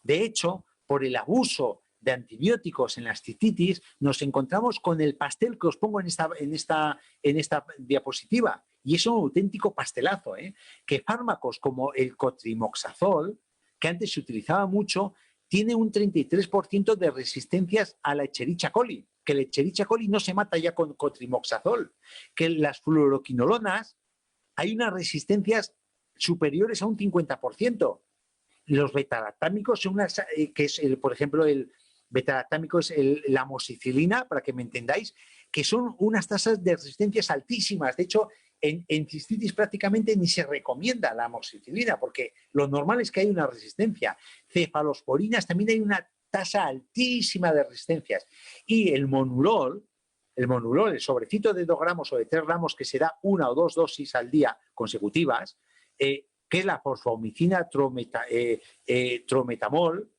De hecho, por el abuso de antibióticos en las cistitis, nos encontramos con el pastel que os pongo en esta diapositiva. Y es un auténtico pastelazo, ¿eh? Que fármacos como el cotrimoxazol, que antes se utilizaba mucho, tiene un 33% de resistencias a la Escherichia coli, que la Escherichia coli no se mata ya con cotrimoxazol, que las fluoroquinolonas hay unas resistencias superiores a un 50%. Los betalactámicos son unas, que es, por ejemplo, el betalactámico es la amoxicilina, para que me entendáis, que son unas tasas de resistencias altísimas. De hecho, en cistitis prácticamente ni se recomienda la amoxicilina, porque lo normal es que hay una resistencia. Cefalosporinas también hay una tasa altísima de resistencias. Y el monurol, el sobrecito de 2 gramos o de 3 gramos que se da 1 o 2 dosis al día consecutivas, que es la fosfomicina trometamol,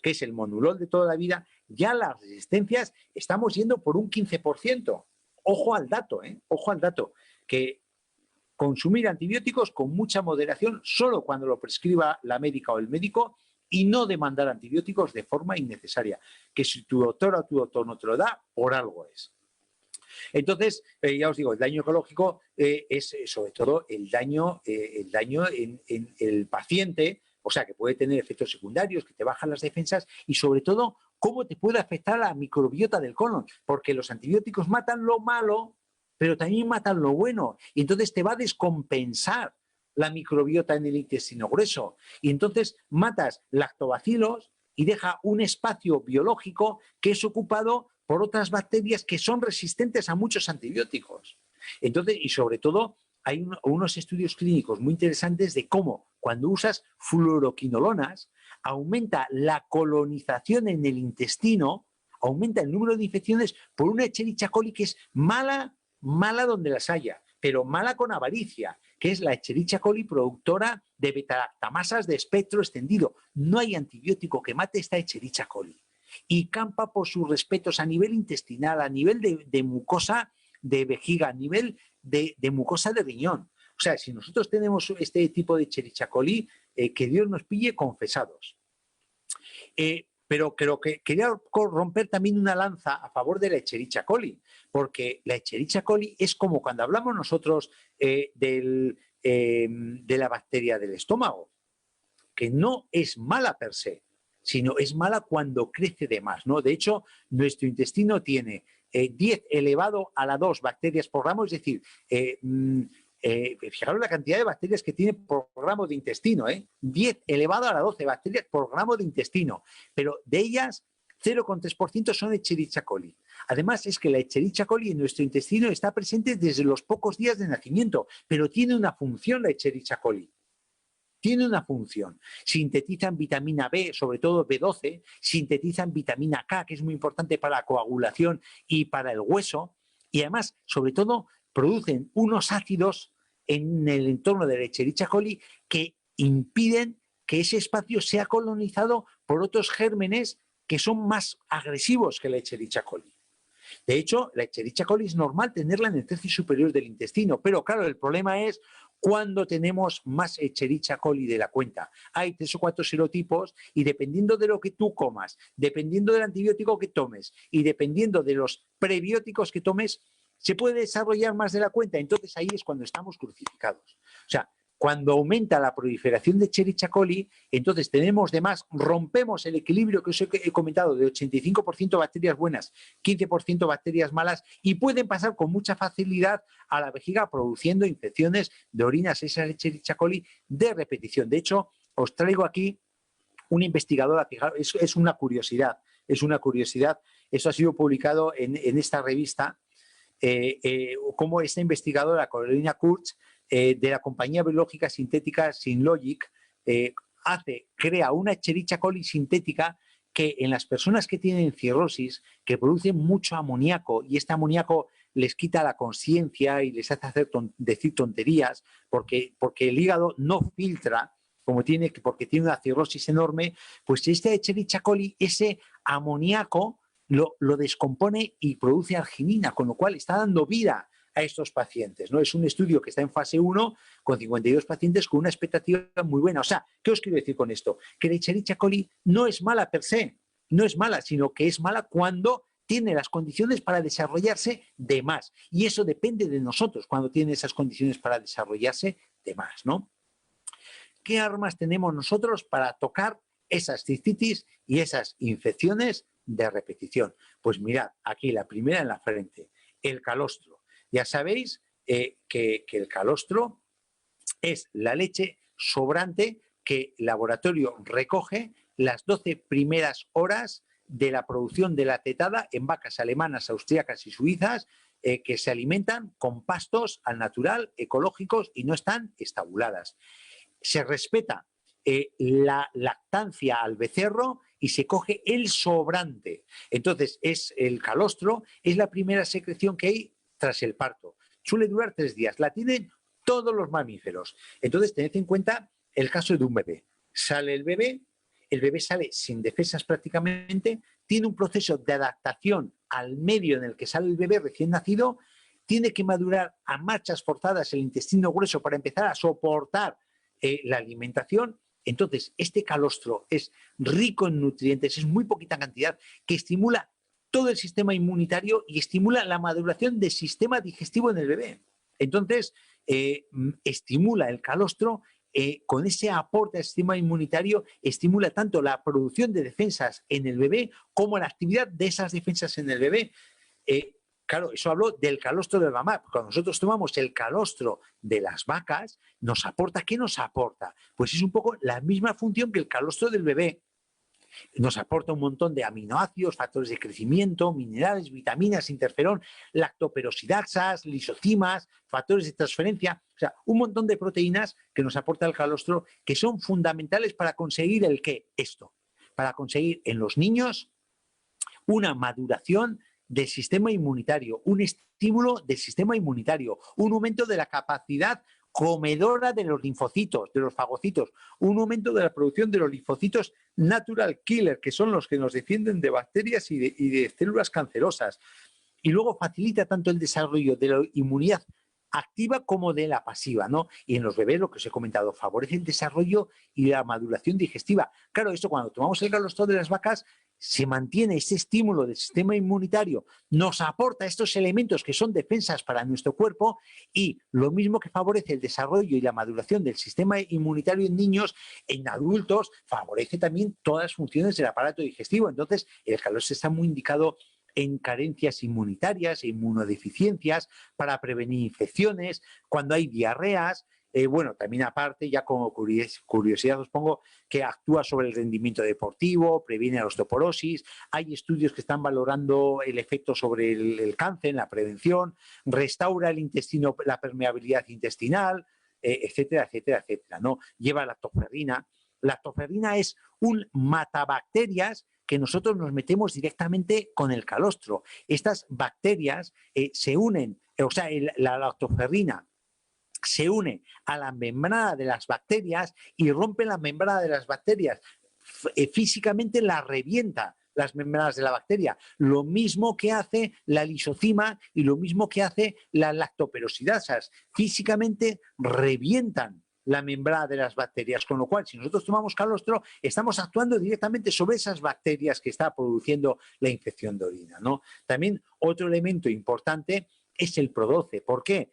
que es el monurol de toda la vida, ya las resistencias estamos yendo por un 15%. Ojo al dato, ojo al dato, que consumir antibióticos con mucha moderación solo cuando lo prescriba la médica o el médico y no demandar antibióticos de forma innecesaria, que si tu doctora o tu doctor no te lo da, por algo es. Entonces, ya os digo, el daño ecológico es sobre todo el daño en el paciente, o sea, que puede tener efectos secundarios, que te bajan las defensas y sobre todo cómo te puede afectar a la microbiota del colon, porque los antibióticos matan lo malo, pero también matan lo bueno y entonces te va a descompensar la microbiota en el intestino grueso y entonces matas lactobacilos y deja un espacio biológico que es ocupado por otras bacterias que son resistentes a muchos antibióticos. Entonces, y sobre todo, hay unos estudios clínicos muy interesantes de cómo cuando usas fluoroquinolonas aumenta la colonización en el intestino, aumenta el número de infecciones por una Escherichia coli que es mala donde las haya, pero mala con avaricia, que es la Escherichia coli productora de betalactamasas de espectro extendido. No hay antibiótico que mate esta Escherichia coli. Y campa por sus respetos a nivel intestinal, a nivel de mucosa de vejiga, a nivel de mucosa de riñón. O sea, si nosotros tenemos este tipo de Escherichia coli, que Dios nos pille confesados. Pero creo que quería romper también una lanza a favor de la Escherichia coli, porque la Escherichia coli es como cuando hablamos nosotros de la bacteria del estómago. que no es mala per se, sino es mala cuando crece de más, ¿no? De hecho, nuestro intestino tiene 10 elevado a la 2 bacterias por gramo, es decir, fijaros la cantidad de bacterias que tiene por gramo de intestino, 10 elevado a la 12 bacterias por gramo de intestino, pero de ellas 0,3% son Escherichia coli. Además, es que la Escherichia coli en nuestro intestino está presente desde los pocos días de nacimiento, pero tiene una función la Escherichia coli. Tiene una función. Sintetizan vitamina B, sobre todo B12, sintetizan vitamina K, que es muy importante para la coagulación y para el hueso, y además, sobre todo, producen unos ácidos en el entorno de la Escherichia coli que impiden que ese espacio sea colonizado por otros gérmenes que son más agresivos que la Escherichia coli. De hecho, la Escherichia coli es normal tenerla en el tercio superior del intestino, pero claro, el problema es cuando tenemos más Escherichia coli de la cuenta. Hay 3 o 4 serotipos y dependiendo de lo que tú comas, dependiendo del antibiótico que tomes y dependiendo de los prebióticos que tomes, se puede desarrollar más de la cuenta. Entonces ahí es cuando estamos crucificados. O sea, cuando aumenta la proliferación de Escherichia coli, entonces tenemos de más, rompemos el equilibrio que os he comentado de 85% bacterias buenas, 15% bacterias malas y pueden pasar con mucha facilidad a la vejiga produciendo infecciones de orinas, esa Escherichia coli de repetición. De hecho, os traigo aquí una investigadora, fijaros, es una curiosidad, eso ha sido publicado en esta revista, como esta investigadora, Carolina Kurtz, de la compañía biológica sintética Synlogic, crea una Escherichia coli sintética que en las personas que tienen cirrosis, que producen mucho amoníaco, y este amoníaco les quita la conciencia y les hace decir tonterías, porque el hígado no filtra, porque tiene una cirrosis enorme, pues esta Escherichia coli, ese amoníaco, lo descompone y produce arginina, con lo cual está dando vida a estos pacientes, ¿no? Es un estudio que está en fase 1 con 52 pacientes con una expectativa muy buena. O sea, ¿qué os quiero decir con esto? Que la Escherichia coli no es mala per se, no es mala, sino que es mala cuando tiene las condiciones para desarrollarse de más. Y eso depende de nosotros, cuando tiene esas condiciones para desarrollarse de más, ¿no? ¿Qué armas tenemos nosotros para tocar esas cistitis y esas infecciones de repetición? Pues mirad, aquí la primera en la frente, el calostro. Ya sabéis que el calostro es la leche sobrante que el laboratorio recoge las 12 primeras horas de la producción de la tetada en vacas alemanas, austríacas y suizas que se alimentan con pastos al natural, ecológicos y no están estabuladas. Se respeta la lactancia al becerro y se coge el sobrante. Entonces, el calostro es la primera secreción que hay tras el parto. Suele durar 3 días. La tienen todos los mamíferos. Entonces, tened en cuenta el caso de un bebé. Sale el bebé sale sin defensas prácticamente, tiene un proceso de adaptación al medio en el que sale el bebé recién nacido, tiene que madurar a marchas forzadas el intestino grueso para empezar a soportar la alimentación. Entonces, este calostro es rico en nutrientes, es muy poquita cantidad, que estimula todo el sistema inmunitario y estimula la maduración del sistema digestivo en el bebé. Entonces, estimula el calostro, con ese aporte al sistema inmunitario, estimula tanto la producción de defensas en el bebé como la actividad de esas defensas en el bebé. Claro, eso hablo del calostro de la mamá. Cuando nosotros tomamos el calostro de las vacas, nos aporta, ¿qué nos aporta? Pues es un poco la misma función que el calostro del bebé. Nos aporta un montón de aminoácidos, factores de crecimiento, minerales, vitaminas, interferón, lactoperoxidasas, lisocimas, factores de transferencia, o sea, un montón de proteínas que nos aporta el calostro que son fundamentales para conseguir el qué, esto, para conseguir en los niños una maduración del sistema inmunitario, un estímulo del sistema inmunitario, un aumento de la capacidad comedora de los linfocitos, de los fagocitos, un aumento de la producción de los linfocitos natural killer, que son los que nos defienden de bacterias y de células cancerosas. Y luego facilita tanto el desarrollo de la inmunidad activa como de la pasiva, ¿no? Y en los bebés, lo que os he comentado, favorece el desarrollo y la maduración digestiva. Claro, esto cuando tomamos el calostro de las vacas, se mantiene ese estímulo del sistema inmunitario, nos aporta estos elementos que son defensas para nuestro cuerpo, y lo mismo que favorece el desarrollo y la maduración del sistema inmunitario en niños, en adultos favorece también todas las funciones del aparato digestivo. Entonces, el calostro está muy indicado en carencias inmunitarias e inmunodeficiencias, para prevenir infecciones, cuando hay diarreas. Bueno, también aparte, ya como curiosidad os pongo que actúa sobre el rendimiento deportivo, previene la osteoporosis, hay estudios que están valorando el efecto sobre el cáncer, la prevención, restaura el intestino, la permeabilidad intestinal, etcétera, etcétera, etcétera, ¿no? Lleva lactoferrina. Lactoferrina es un matabacterias que nosotros nos metemos directamente con el calostro. Estas bacterias se unen, o sea, la lactoferrina se une a la membrana de las bacterias y rompe la membrana de las bacterias. Físicamente la revienta las membranas de la bacteria. Lo mismo que hace la lisocima y lo mismo que hace las lactoperoxidasas. Físicamente revientan la membrana de las bacterias, con lo cual, si nosotros tomamos calostro, estamos actuando directamente sobre esas bacterias que está produciendo la infección de orina, ¿no? También otro elemento importante es el Pro12. ¿Por qué?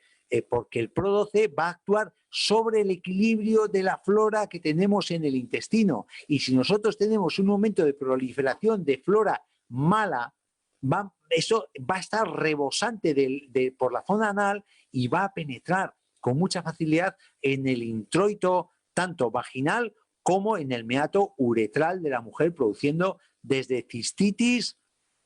Porque el Pro12 va a actuar sobre el equilibrio de la flora que tenemos en el intestino. Y si nosotros tenemos un momento de proliferación de flora mala, eso va a estar rebosante por la zona anal y va a penetrar con mucha facilidad en el introito, tanto vaginal como en el meato uretral de la mujer, produciendo desde cistitis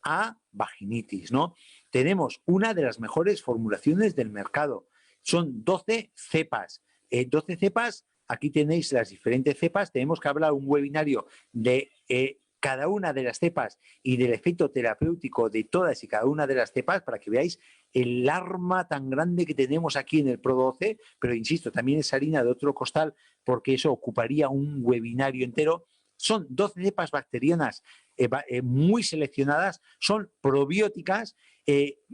a vaginitis, ¿no? Tenemos una de las mejores formulaciones del mercado. Son 12 cepas. 12 cepas, aquí tenéis las diferentes cepas. Tenemos que hablar un webinario de cada una de las cepas y del efecto terapéutico de todas y cada una de las cepas, para que veáis el arma tan grande que tenemos aquí en el Pro12, pero insisto, también es harina de otro costal, porque eso ocuparía un webinario entero. Son 12 cepas bacterianas muy seleccionadas, son probióticas,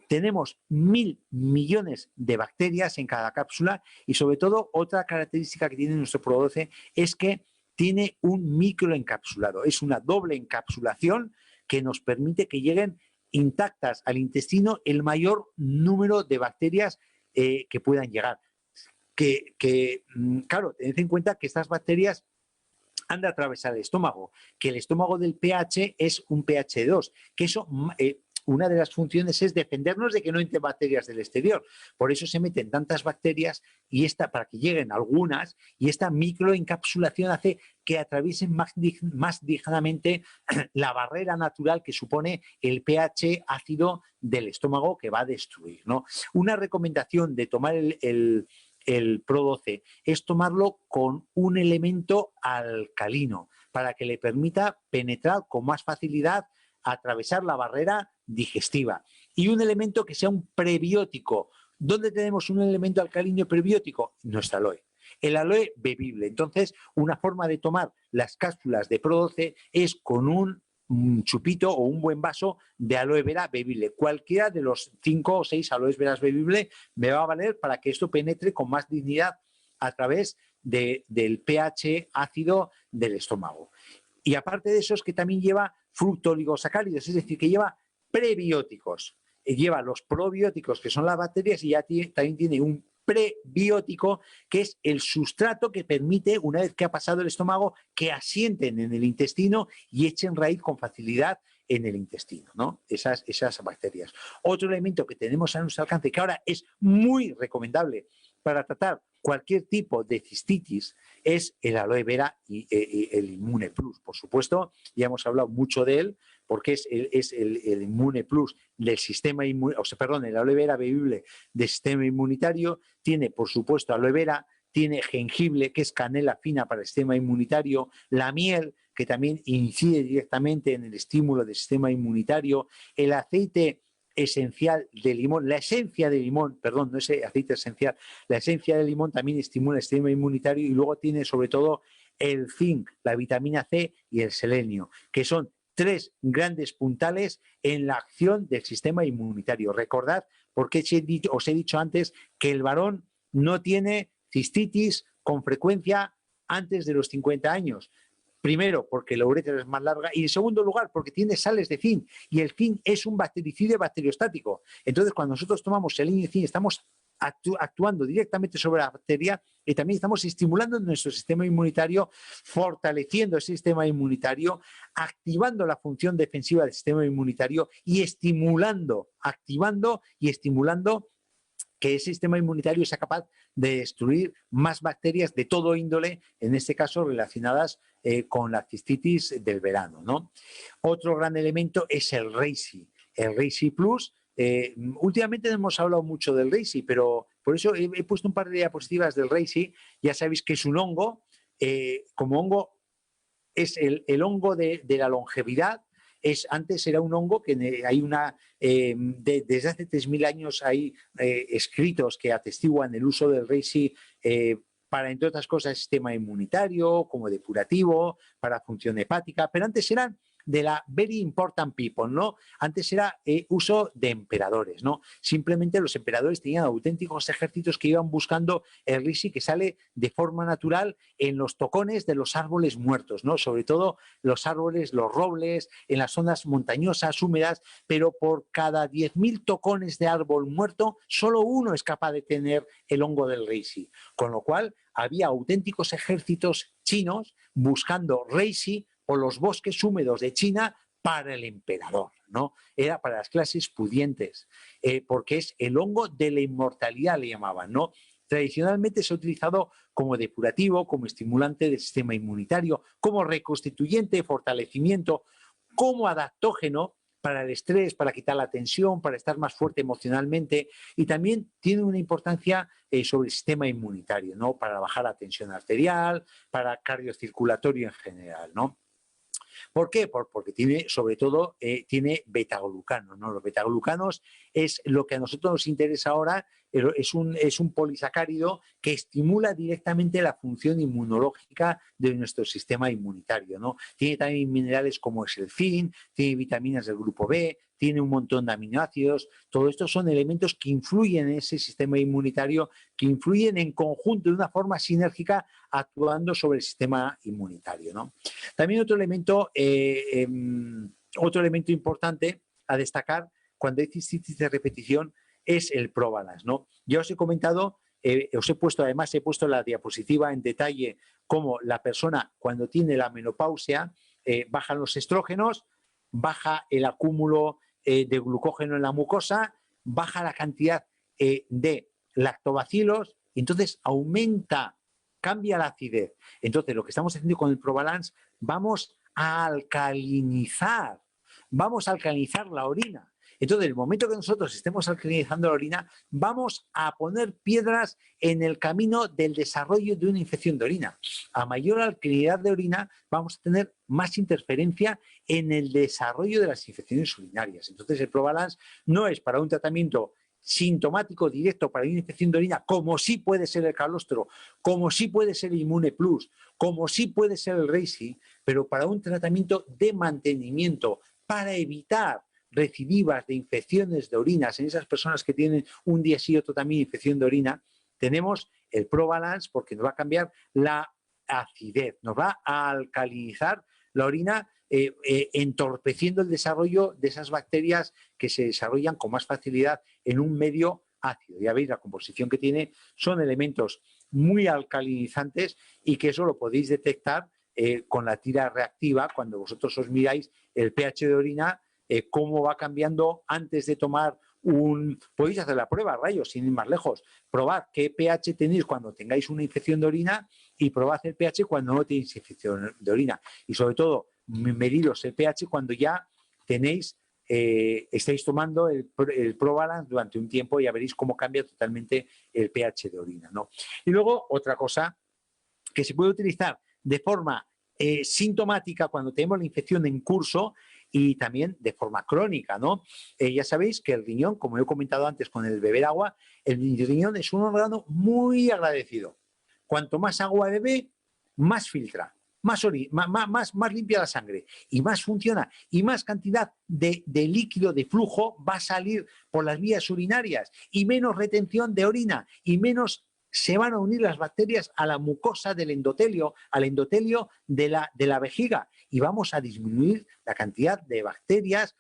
tenemos 1000 millones de bacterias en cada cápsula, y sobre todo otra característica que tiene nuestro Pro12 es que tiene un microencapsulado, es una doble encapsulación que nos permite que lleguen intactas al intestino el mayor número de bacterias que puedan llegar. Claro, tened en cuenta que estas bacterias han de atravesar el estómago, que el estómago del pH es un pH 2, que eso, una de las funciones es defendernos de que no entren bacterias del exterior. Por eso se meten tantas bacterias y para que lleguen algunas, y esta microencapsulación hace que atraviesen más dignamente la barrera natural que supone el pH ácido del estómago, que va a destruir, ¿no? Una recomendación de tomar el Pro12 es tomarlo con un elemento alcalino, para que le permita penetrar con más facilidad, atravesar la barrera digestiva. Y un elemento que sea un prebiótico. ¿Dónde tenemos un elemento alcalino y prebiótico? Nuestra aloe. El aloe bebible. Entonces, una forma de tomar las cápsulas de Pro12 es con un chupito o un buen vaso de aloe vera bebible. Cualquiera de los 5 o 6 aloes veras bebible me va a valer para que esto penetre con más dignidad a través del pH ácido del estómago. Y aparte de eso, es que también lleva fructooligosacáridos, es decir, que lleva prebióticos. Lleva los probióticos, que son las bacterias, y ya también tiene un prebiótico, que es el sustrato que permite, una vez que ha pasado el estómago, que asienten en el intestino y echen raíz con facilidad en el intestino, ¿no? Esas bacterias. Otro elemento que tenemos a nuestro alcance, que ahora es muy recomendable para tratar cualquier tipo de cistitis, es el aloe vera y el Immune Plus. Por supuesto, ya hemos hablado mucho de él, porque es el Immune Plus del sistema inmunitario, o sea, perdón, el aloe vera bebible del sistema inmunitario. Tiene, por supuesto, aloe vera, tiene jengibre, que es canela fina para el sistema inmunitario, la miel, que también incide directamente en el estímulo del sistema inmunitario, el aceite esencial de limón, la esencia de limón, perdón, no es aceite esencial, la esencia de limón también estimula el sistema inmunitario, y luego tiene sobre todo el zinc, la vitamina C y el selenio, que son 3 grandes puntales en la acción del sistema inmunitario. Recordad, porque os he dicho antes, que el varón no tiene cistitis con frecuencia antes de los 50 años. Primero, porque la uretra es más larga y en segundo lugar, porque tiene sales de zinc y el zinc es un bactericida bacteriostático. Entonces, cuando nosotros tomamos el zinc, estamos actuando directamente sobre la bacteria y también estamos estimulando nuestro sistema inmunitario, fortaleciendo el sistema inmunitario, activando la función defensiva del sistema inmunitario y activando y estimulando que ese sistema inmunitario sea capaz de destruir más bacterias de todo índole, en este caso relacionadas con la cistitis del verano, ¿no? Otro gran elemento es el Reishi. El Reishi Plus, últimamente no hemos hablado mucho del Reishi, pero por eso he puesto un par de diapositivas del Reishi. Ya sabéis que es un hongo, como hongo es el hongo de la longevidad. Antes era un hongo que hay desde hace 3.000 años hay escritos que atestiguan el uso del reishi para, entre otras cosas, el sistema inmunitario, como depurativo, para función hepática, pero antes eran de la very important people, ¿no? Antes era uso de emperadores, ¿no? Simplemente los emperadores tenían auténticos ejércitos que iban buscando el reishi que sale de forma natural en los tocones de los árboles muertos, ¿no? Sobre todo los árboles, los robles, en las zonas montañosas, húmedas, pero por cada 10.000 tocones de árbol muerto, solo uno es capaz de tener el hongo del reishi. Con lo cual, había auténticos ejércitos chinos buscando reishi o los bosques húmedos de China para el emperador, ¿no? Era para las clases pudientes, porque es el hongo de la inmortalidad, le llamaban, ¿no? Tradicionalmente se ha utilizado como depurativo, como estimulante del sistema inmunitario, como reconstituyente, fortalecimiento, como adaptógeno para el estrés, para quitar la tensión, para estar más fuerte emocionalmente, y también tiene una importancia sobre el sistema inmunitario, ¿no? Para bajar la tensión arterial, para cardiocirculatorio en general, ¿no? ¿Por qué? Porque tiene, sobre todo, tiene betaglucanos, ¿no? Los betaglucanos es lo que a nosotros nos interesa ahora, es un polisacárido que estimula directamente la función inmunológica de nuestro sistema inmunitario, ¿no? Tiene también minerales como es el zinc, tiene vitaminas del grupo B, tiene un montón de aminoácidos. Todo esto son elementos que influyen en ese sistema inmunitario, que influyen en conjunto de una forma sinérgica actuando sobre el sistema inmunitario, ¿no? También otro elemento importante a destacar cuando hay cistitis de repetición es el Probalance, ¿no? Ya os he comentado, además he puesto la diapositiva en detalle cómo la persona cuando tiene la menopausia bajan los estrógenos, baja el acúmulo de glucógeno en la mucosa, baja la cantidad de lactobacilos y entonces cambia la acidez. Entonces, lo que estamos haciendo con el Probalance, vamos a alcalinizar la orina. Entonces, en el momento que nosotros estemos alcalinizando la orina, vamos a poner piedras en el camino del desarrollo de una infección de orina. A mayor alcalinidad de orina, vamos a tener más interferencia en el desarrollo de las infecciones urinarias. Entonces, el Probalance no es para un tratamiento sintomático directo para una infección de orina, como sí puede ser el calostro, como sí puede ser el Immune Plus, como sí puede ser el reishi, pero para un tratamiento de mantenimiento, para evitar recidivas de infecciones de orinas en esas personas que tienen un día sí y otro también infección de orina, tenemos el Probalance porque nos va a cambiar la acidez, nos va a alcalinizar la orina, entorpeciendo el desarrollo de esas bacterias que se desarrollan con más facilidad en un medio ácido. Ya veis, la composición que tiene son elementos muy alcalinizantes y que eso lo podéis detectar con la tira reactiva cuando vosotros os miráis el pH de orina, cómo va cambiando antes de tomar podéis hacer la prueba, rayos, sin ir más lejos. Probad qué pH tenéis cuando tengáis una infección de orina y probad el pH cuando no tenéis infección de orina. Y sobre todo, mediros el pH cuando ya estáis tomando el Probalance durante un tiempo y ya veréis cómo cambia totalmente el pH de orina, ¿no? Y luego, otra cosa que se puede utilizar de forma sintomática cuando tenemos la infección en curso y también de forma crónica, ¿no? Ya sabéis que el riñón, como he comentado antes con el beber agua, el riñón es un órgano muy agradecido. Cuanto más agua bebe, más filtra, más limpia la sangre y más funciona y más cantidad de líquido, de flujo va a salir por las vías urinarias y menos retención de orina y menos se van a unir las bacterias a la mucosa del endotelio, al endotelio de la vejiga, y vamos a disminuir la cantidad de bacterias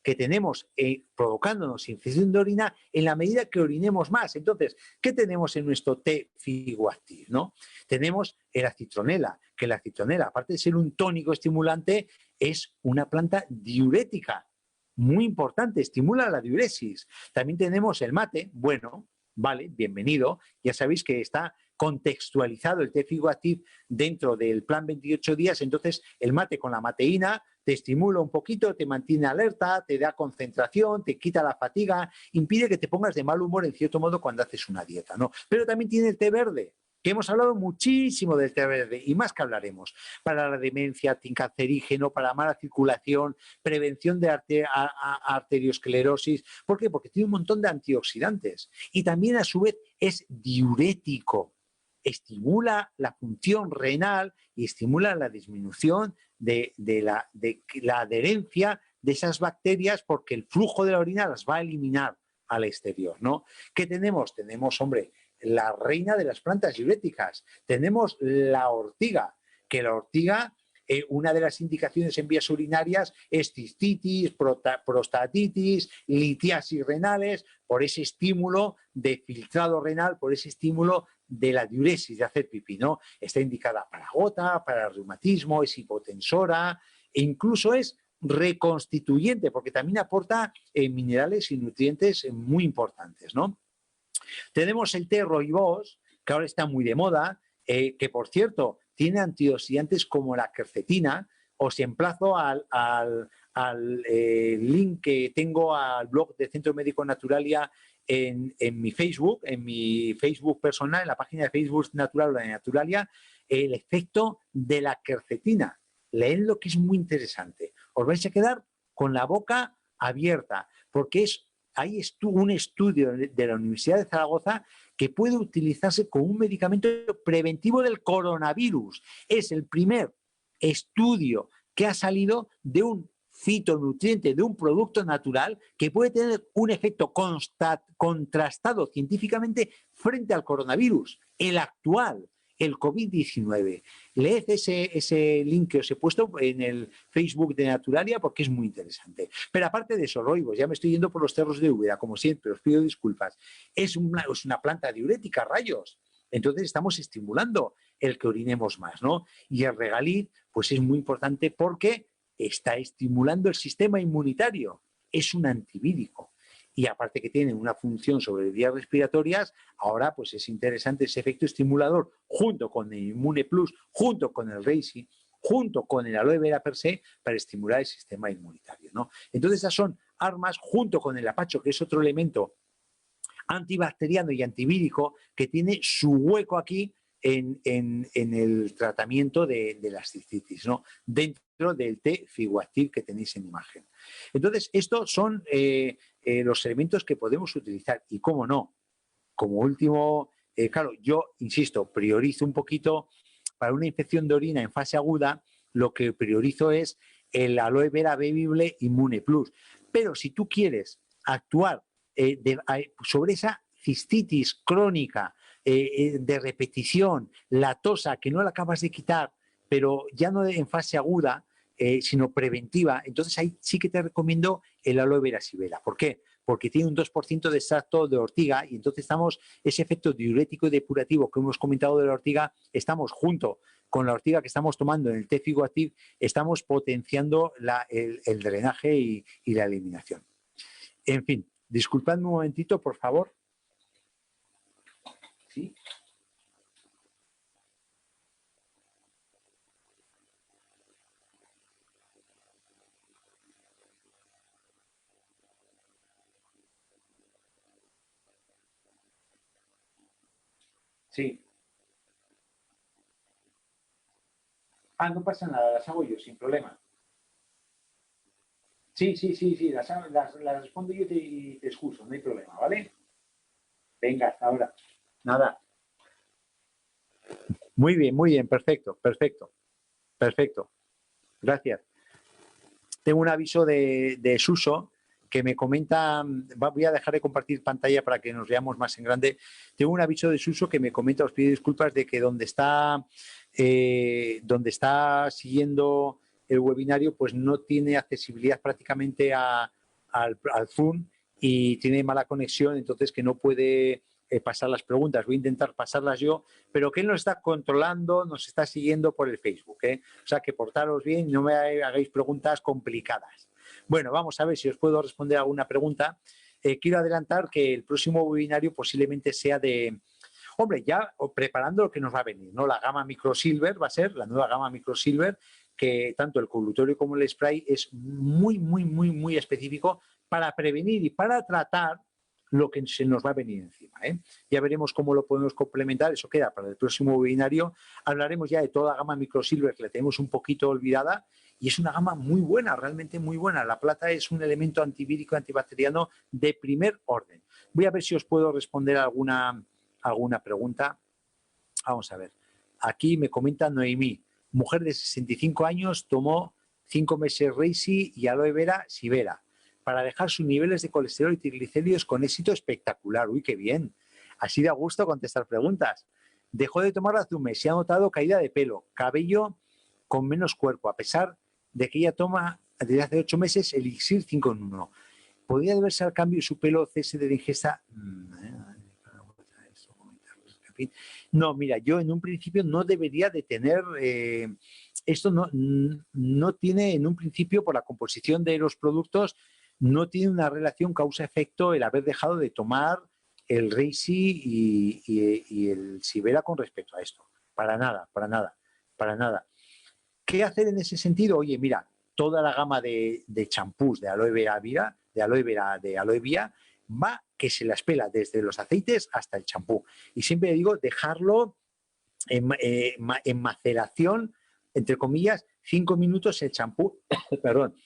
que tenemos provocándonos infección de orina en la medida que orinemos más. Entonces, ¿qué tenemos en nuestro té Figoactiv, ¿no? Tenemos la citronela, que la citronela, aparte de ser un tónico estimulante, es una planta diurética, muy importante, estimula la diuresis. También tenemos el mate, bueno, vale, bienvenido, ya sabéis que está contextualizado el té Figoactiv dentro del plan 28 días, entonces el mate con la mateína te estimula un poquito, te mantiene alerta, te da concentración, te quita la fatiga, impide que te pongas de mal humor en cierto modo cuando haces una dieta, ¿no? Pero también tiene el té verde, que hemos hablado muchísimo del té verde y más que hablaremos, para la demencia, anticancerígeno, para la mala circulación, prevención de arteriosclerosis. ¿Por qué? Porque tiene un montón de antioxidantes y también a su vez es diurético, estimula la función renal y estimula la disminución de la adherencia de esas bacterias porque el flujo de la orina las va a eliminar al exterior, ¿no? ¿Qué tenemos? Tenemos, hombre, la reina de las plantas diuréticas. Tenemos la ortiga, que la ortiga, una de las indicaciones en vías urinarias es cistitis, prostatitis, litiasis renales, por ese estímulo de filtrado renal, por ese estímulo de la diuresis, de hacer pipí, ¿no? Está indicada para gota, para reumatismo, es hipotensora e incluso es reconstituyente porque también aporta minerales y nutrientes muy importantes, ¿no? Tenemos el té rooibos, que ahora está muy de moda, que por cierto tiene antioxidantes como la quercetina. Os emplazo al link que tengo al blog de Centro Médico Naturalia en mi Facebook personal, en la página de Facebook Natural de Naturalia, el efecto de la quercetina. Leedlo, que es muy interesante. Os vais a quedar con la boca abierta, porque hay un estudio de la Universidad de Zaragoza que puede utilizarse como un medicamento preventivo del coronavirus. Es el primer estudio que ha salido de un fitonutriente, de un producto natural que puede tener un efecto contrastado científicamente frente al coronavirus, el actual, el COVID-19. Leed ese link que os he puesto en el Facebook de Naturalia porque es muy interesante. Pero aparte de eso, rooibos, ya me estoy yendo por los cerros de Úbeda, como siempre, os pido disculpas. Es una planta diurética, rayos. Entonces estamos estimulando el que orinemos más, ¿no? Y el regaliz, pues es muy importante porque está estimulando el sistema inmunitario. Es un antivírico. Y aparte que tiene una función sobre vías respiratorias, ahora pues es interesante ese efecto estimulador junto con el Inmune Plus, junto con el Reishi, junto con el aloe vera per se, para estimular el sistema inmunitario, ¿no? Entonces esas son armas junto con el apacho, que es otro elemento antibacteriano y antivírico que tiene su hueco aquí en el tratamiento de las cistitis, ¿no? Dentro del té Figoactiv que tenéis en imagen. Entonces, estos son los elementos que podemos utilizar. Y cómo no, como último, claro, yo, insisto, priorizo un poquito para una infección de orina en fase aguda, lo que priorizo es el aloe vera bebible Inmune Plus. Pero si tú quieres actuar sobre esa cistitis crónica de repetición, latosa, que no la acabas de quitar, pero ya no en fase aguda, sino preventiva, entonces ahí sí que te recomiendo el aloe vera sibera. ¿Por qué? Porque tiene un 2% de extracto de ortiga y entonces ese efecto diurético y depurativo que hemos comentado de la ortiga, estamos junto con la ortiga que estamos tomando en el té Figoactiv, estamos potenciando el drenaje y la eliminación. En fin, disculpadme un momentito, por favor. ¿Sí? Sí. Ah, no pasa nada, las hago yo, sin problema. Sí, las respondo yo y te excuso, no hay problema, ¿vale? Venga, hasta ahora. Nada. Muy bien, perfecto, perfecto, perfecto. Gracias. Tengo un aviso de Suso que me comenta, voy a dejar de compartir pantalla para que nos veamos más en grande. Tengo un aviso de Suso que me comenta, os pido disculpas, de que donde está siguiendo el webinario, pues no tiene accesibilidad prácticamente al Zoom y tiene mala conexión, entonces que no puede pasar las preguntas. Voy a intentar pasarlas yo, pero que él nos está controlando, nos está siguiendo por el Facebook, ¿eh? O sea, que portaros bien y no me hagáis preguntas complicadas. Bueno, vamos a ver si os puedo responder alguna pregunta. Quiero adelantar que el próximo webinario posiblemente sea de... Hombre, ya preparando lo que nos va a venir, ¿no? La gama Micro Silver va a ser, la nueva gama Micro Silver, que tanto el colutorio como el spray es muy específico para prevenir y para tratar lo que se nos va a venir encima, ¿eh? Ya veremos cómo lo podemos complementar, eso queda para el próximo webinario. Hablaremos ya de toda la gama Micro Silver, que la tenemos un poquito olvidada, y es una gama muy buena, realmente muy buena. La plata es un elemento antivírico, antibacteriano de primer orden. Voy a ver si os puedo responder alguna pregunta. Vamos a ver. Aquí me comenta Noemí, mujer de 65 años, tomó 5 meses Reishi y aloe vera Sivera para dejar sus niveles de colesterol y triglicéridos con éxito espectacular. Uy, qué bien. Así da gusto contestar preguntas. Dejó de tomarlo hace un mes y ha notado caída de pelo, cabello con menos cuerpo, a pesar de que ella toma desde hace 8 meses Elixir 5 en 1. ¿Podría deberse al cambio de su pelo, cese de la ingesta? No, mira, yo en un principio no debería de tener... esto no tiene en un principio, por la composición de los productos, no tiene una relación causa-efecto el haber dejado de tomar el Reishi y el Sivera con respecto a esto. Para nada, para nada, para nada. ¿Qué hacer en ese sentido? Oye, mira, toda la gama de champús de aloe vera, de aloe vera, va que se las pela desde los aceites hasta el champú. Y siempre digo dejarlo en maceración, entre comillas, 5 minutos el champú, perdón,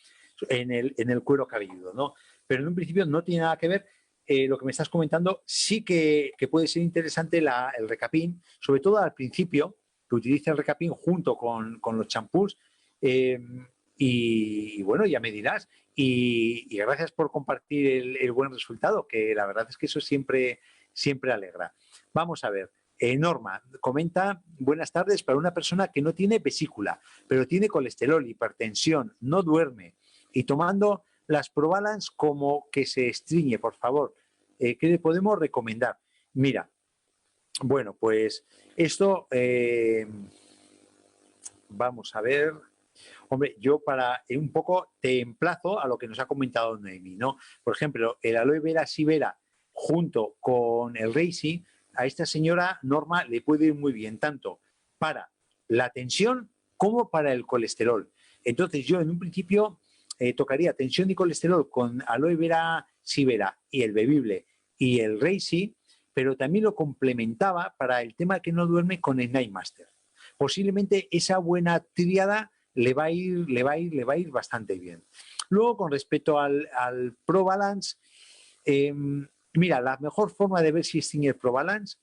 en el cuero cabelludo, ¿no? Pero en un principio no tiene nada que ver. Lo que me estás comentando sí que puede ser interesante el recapín, sobre todo al principio, que utilice el recapín junto con los champús. Y bueno, ya me dirás. Y gracias por compartir el buen resultado, que la verdad es que eso siempre alegra. Vamos a ver. Norma comenta, buenas tardes, para una persona que no tiene vesícula, pero tiene colesterol, hipertensión, no duerme y tomando las Probalance como que se estriñe, por favor. ¿Qué le podemos recomendar? Mira, bueno, pues esto, vamos a ver. Hombre, yo para un poco te emplazo a lo que nos ha comentado Noemi, ¿no? Por ejemplo, el aloe vera Sivera junto con el Reishi, a esta señora Norma le puede ir muy bien, tanto para la tensión como para el colesterol. Entonces yo en un principio tocaría tensión y colesterol con aloe vera Sivera y el bebible y el Reishi, pero también lo complementaba para el tema que no duerme con el Night Master. Posiblemente esa buena tríada le va a ir bastante bien. Luego, con respecto al Pro Balance, mira, la mejor forma de ver si estriñe el Pro Balance,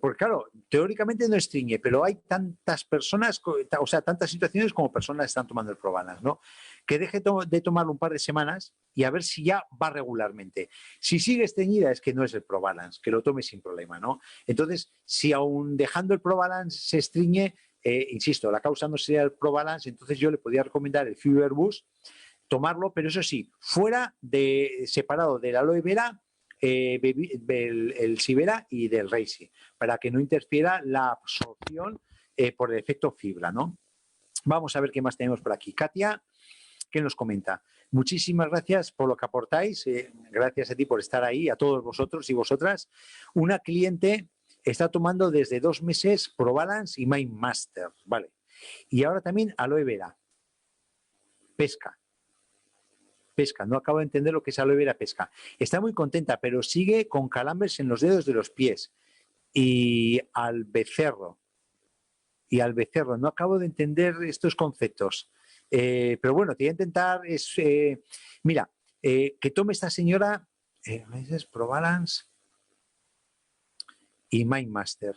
porque claro, teóricamente no estriñe, pero hay tantas personas, o sea, tantas situaciones como personas están tomando el Pro Balance, ¿no? Que deje de tomarlo un par de semanas y a ver si ya va regularmente. Si sigue estreñida es que no es el Pro Balance, que lo tome sin problema, ¿no? Entonces, si aún dejando el Pro Balance se estriñe, insisto, la causa no sería el Pro Balance, entonces yo le podría recomendar el Fever Boost, tomarlo, pero eso sí, separado del aloe vera, el Sivera y del Reishi, para que no interfiera la absorción por el efecto fibra, ¿no? Vamos a ver qué más tenemos por aquí. Katia, ¿qué nos comenta? Muchísimas gracias por lo que aportáis, gracias a ti por estar ahí, a todos vosotros y vosotras. Una cliente está tomando desde 2 meses Pro Balance y Mind Master, ¿vale? Y ahora también aloe vera. Pesca, no acabo de entender lo que es aloe vera pesca. Está muy contenta, pero sigue con calambres en los dedos de los pies. Y al becerro, no acabo de entender estos conceptos. Pero bueno, te voy a intentar, mira, que tome esta señora, Pro Balance y Mind Master.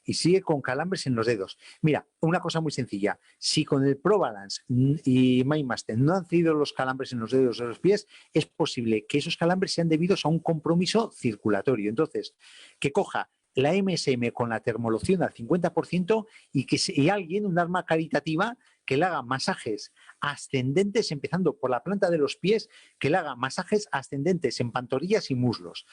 y sigue con calambres en los dedos. Mira, una cosa muy sencilla. Si con el ProBalance y MindMaster no han cedido los calambres en los dedos de los pies, es posible que esos calambres sean debidos a un compromiso circulatorio. Entonces, que coja la MSM con la termoloción al 50% y alguien, un alma caritativa, que le haga masajes ascendentes, empezando por la planta de los pies, que le haga masajes ascendentes en pantorrillas y muslos,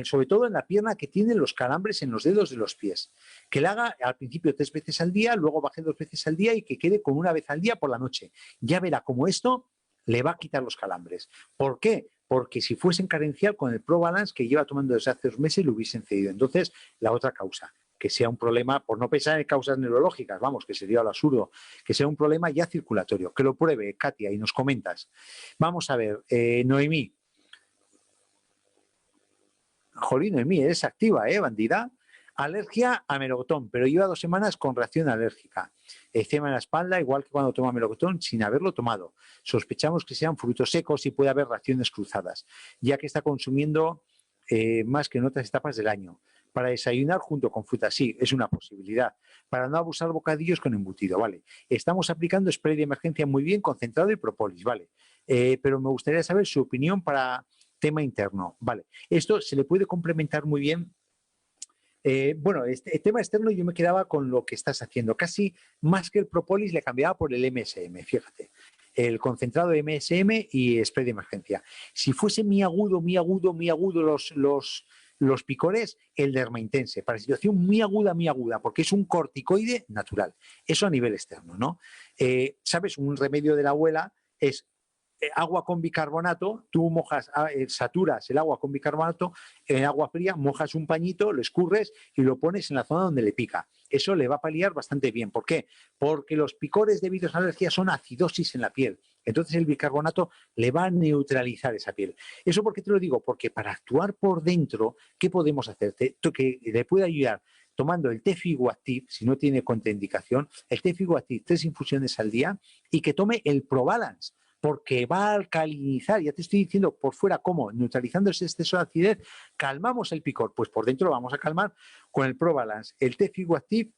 sobre todo en la pierna que tiene los calambres en los dedos de los pies. Que le haga al principio 3 veces al día, luego baje 2 veces al día y que quede con 1 vez al día por la noche. Ya verá cómo esto le va a quitar los calambres. ¿Por qué? Porque si fuesen carencial con el ProBalance que lleva tomando desde hace 2 meses, lo hubiesen cedido. Entonces, la otra causa, que sea un problema, por no pensar en causas neurológicas, vamos, que sería lo absurdo, que sea un problema ya circulatorio. Que lo pruebe, Katia, y nos comentas. Vamos a ver, Noemí. Jolín, Noemí, eres activa, bandida. Alergia a melocotón, pero lleva 2 semanas con reacción alérgica. Eczema en la espalda, igual que cuando toma melocotón, sin haberlo tomado. Sospechamos que sean frutos secos y puede haber reacciones cruzadas, ya que está consumiendo más que en otras etapas del año. Para desayunar junto con fruta, sí, es una posibilidad. Para no abusar bocadillos con embutido, vale. Estamos aplicando spray de emergencia muy bien, concentrado y propolis, vale. Pero me gustaría saber su opinión para tema interno, vale. Esto se le puede complementar muy bien. Bueno, el tema externo yo me quedaba con lo que estás haciendo. Casi más que el propolis le cambiaba por el MSM, fíjate. El concentrado de MSM y spray de emergencia. Si fuese muy agudo los picores, el Dermaintense, para situación muy aguda, porque es un corticoide natural. Eso a nivel externo, ¿no? ¿Sabes? Un remedio de la abuela es agua con bicarbonato, tú mojas, saturas el agua con bicarbonato en agua fría, mojas un pañito, lo escurres y lo pones en la zona donde le pica. Eso le va a paliar bastante bien. ¿Por qué? Porque los picores debidos a alergia son acidosis en la piel. Entonces el bicarbonato le va a neutralizar esa piel. ¿Eso por qué te lo digo? Porque para actuar por dentro, ¿qué podemos hacer? Que le puede ayudar tomando el té Figoactive, si no tiene contraindicación, el té Figoactive 3 infusiones al día y que tome el ProBalance, porque va a alcalinizar, ya te estoy diciendo por fuera cómo, neutralizando ese exceso de acidez, calmamos el picor, pues por dentro lo vamos a calmar con el ProBalance, el té Figoactive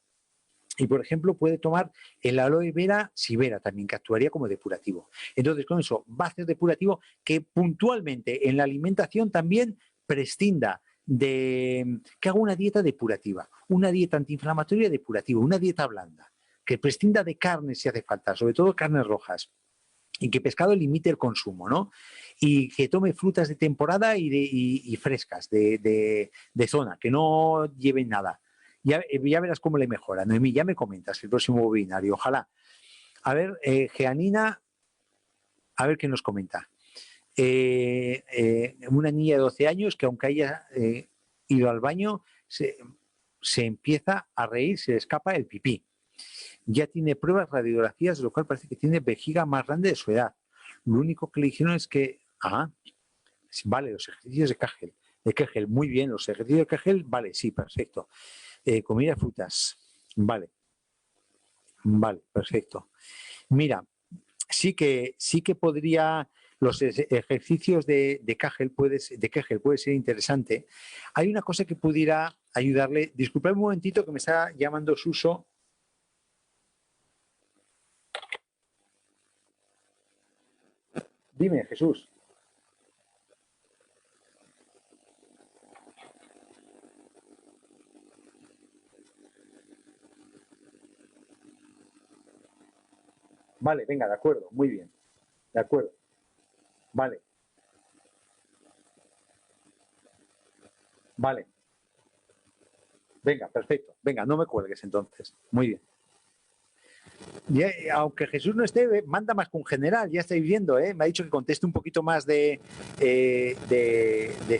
y, por ejemplo, puede tomar el aloe vera sibera también, que actuaría como depurativo. Entonces, con eso va a hacer depurativo que puntualmente en la alimentación también prescinda de que haga una dieta depurativa, una dieta antiinflamatoria depurativa, una dieta blanda, que prescinda de carne si hace falta, sobre todo carnes rojas, y que pescado limite el consumo, ¿no? Y que tome frutas de temporada y frescas de zona, que no lleven nada. Ya verás cómo le mejora. Noemí, ya me comentas el próximo webinario, ojalá. A ver, Geanina, a ver qué nos comenta. Una niña de 12 años que aunque haya ido al baño, se empieza a reír, se le escapa el pipí. Ya tiene pruebas, radiografías, de lo cual parece que tiene vejiga más grande de su edad. Lo único que le dijeron es que, vale, los ejercicios de Kegel, muy bien, los ejercicios de Kegel, vale, sí, perfecto. Comida, frutas, vale, perfecto. Mira, sí que podría, los ejercicios de Kegel puede ser interesante. Hay una cosa que pudiera ayudarle, disculpad un momentito que me está llamando Suso. Dime, Jesús. Vale, venga, de acuerdo, muy bien. De acuerdo. Vale. Vale. Venga, perfecto. Venga, no me cuelgues entonces. Muy bien. Ya, aunque Jesús no esté, manda más que un general, ya estáis viendo, ¿eh? Me ha dicho que conteste un poquito más de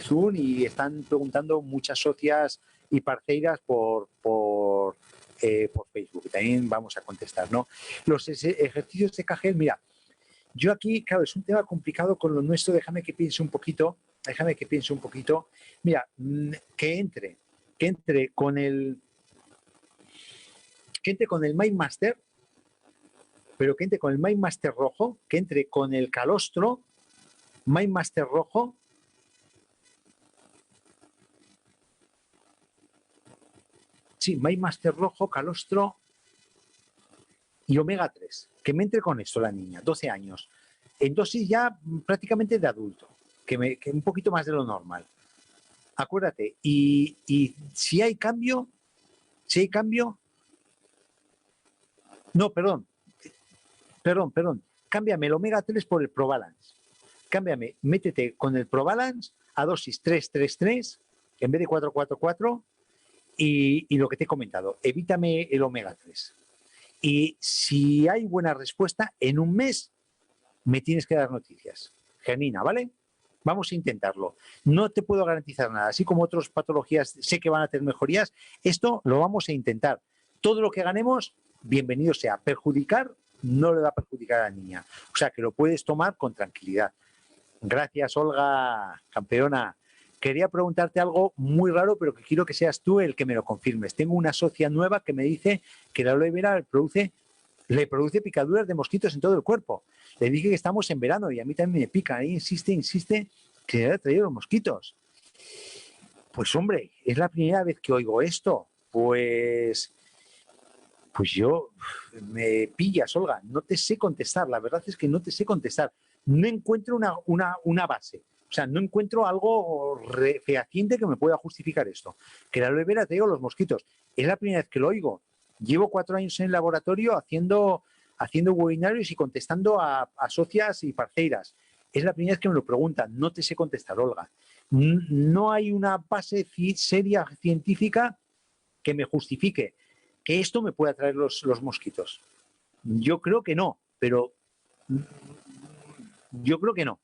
Zoom y están preguntando muchas socias y parceiras por Facebook. También vamos a contestar, ¿no? Los ejercicios de Kegel, mira, yo aquí, claro, es un tema complicado con lo nuestro, déjame que piense un poquito. Mira, que entre con el MindMaster, pero que entre con el MindMaster rojo, que entre con el calostro, MindMaster rojo, Sí, MyMaster rojo, calostro y omega 3. Que me entre con esto la niña, 12 años. En dosis ya prácticamente de adulto, que un poquito más de lo normal. Acuérdate, y si hay cambio, no, perdón, cámbiame el omega 3 por el Probalance. Cámbiame, métete con el Probalance a dosis 333 en vez de 444 y lo que te he comentado, evítame el omega 3. Y si hay buena respuesta, en un mes me tienes que dar noticias. Janina, ¿vale? Vamos a intentarlo. No te puedo garantizar nada. Así como otras patologías sé que van a tener mejorías, esto lo vamos a intentar. Todo lo que ganemos, bienvenido sea. Perjudicar no le va a perjudicar a la niña. O sea, que lo puedes tomar con tranquilidad. Gracias, Olga, campeona. Quería preguntarte algo muy raro, pero que quiero que seas tú el que me lo confirmes. Tengo una socia nueva que me dice que la aloe vera le produce picaduras de mosquitos en todo el cuerpo. Le dije que estamos en verano y a mí también me pica. Ahí insiste que le ha traído los mosquitos. Pues hombre, es la primera vez que oigo esto. Pues yo me pillas, Olga. No te sé contestar. La verdad es que no te sé contestar. No encuentro una base. O sea, no encuentro algo fehaciente que me pueda justificar esto. Que la aloe vera traigo los mosquitos. Es la primera vez que lo oigo. Llevo 4 años en el laboratorio haciendo webinarios y contestando a socias y parceiras. Es la primera vez que me lo preguntan. No te sé contestar, Olga. No hay una base seria científica que me justifique que esto me pueda traer los mosquitos. Yo creo que no, pero yo creo que no.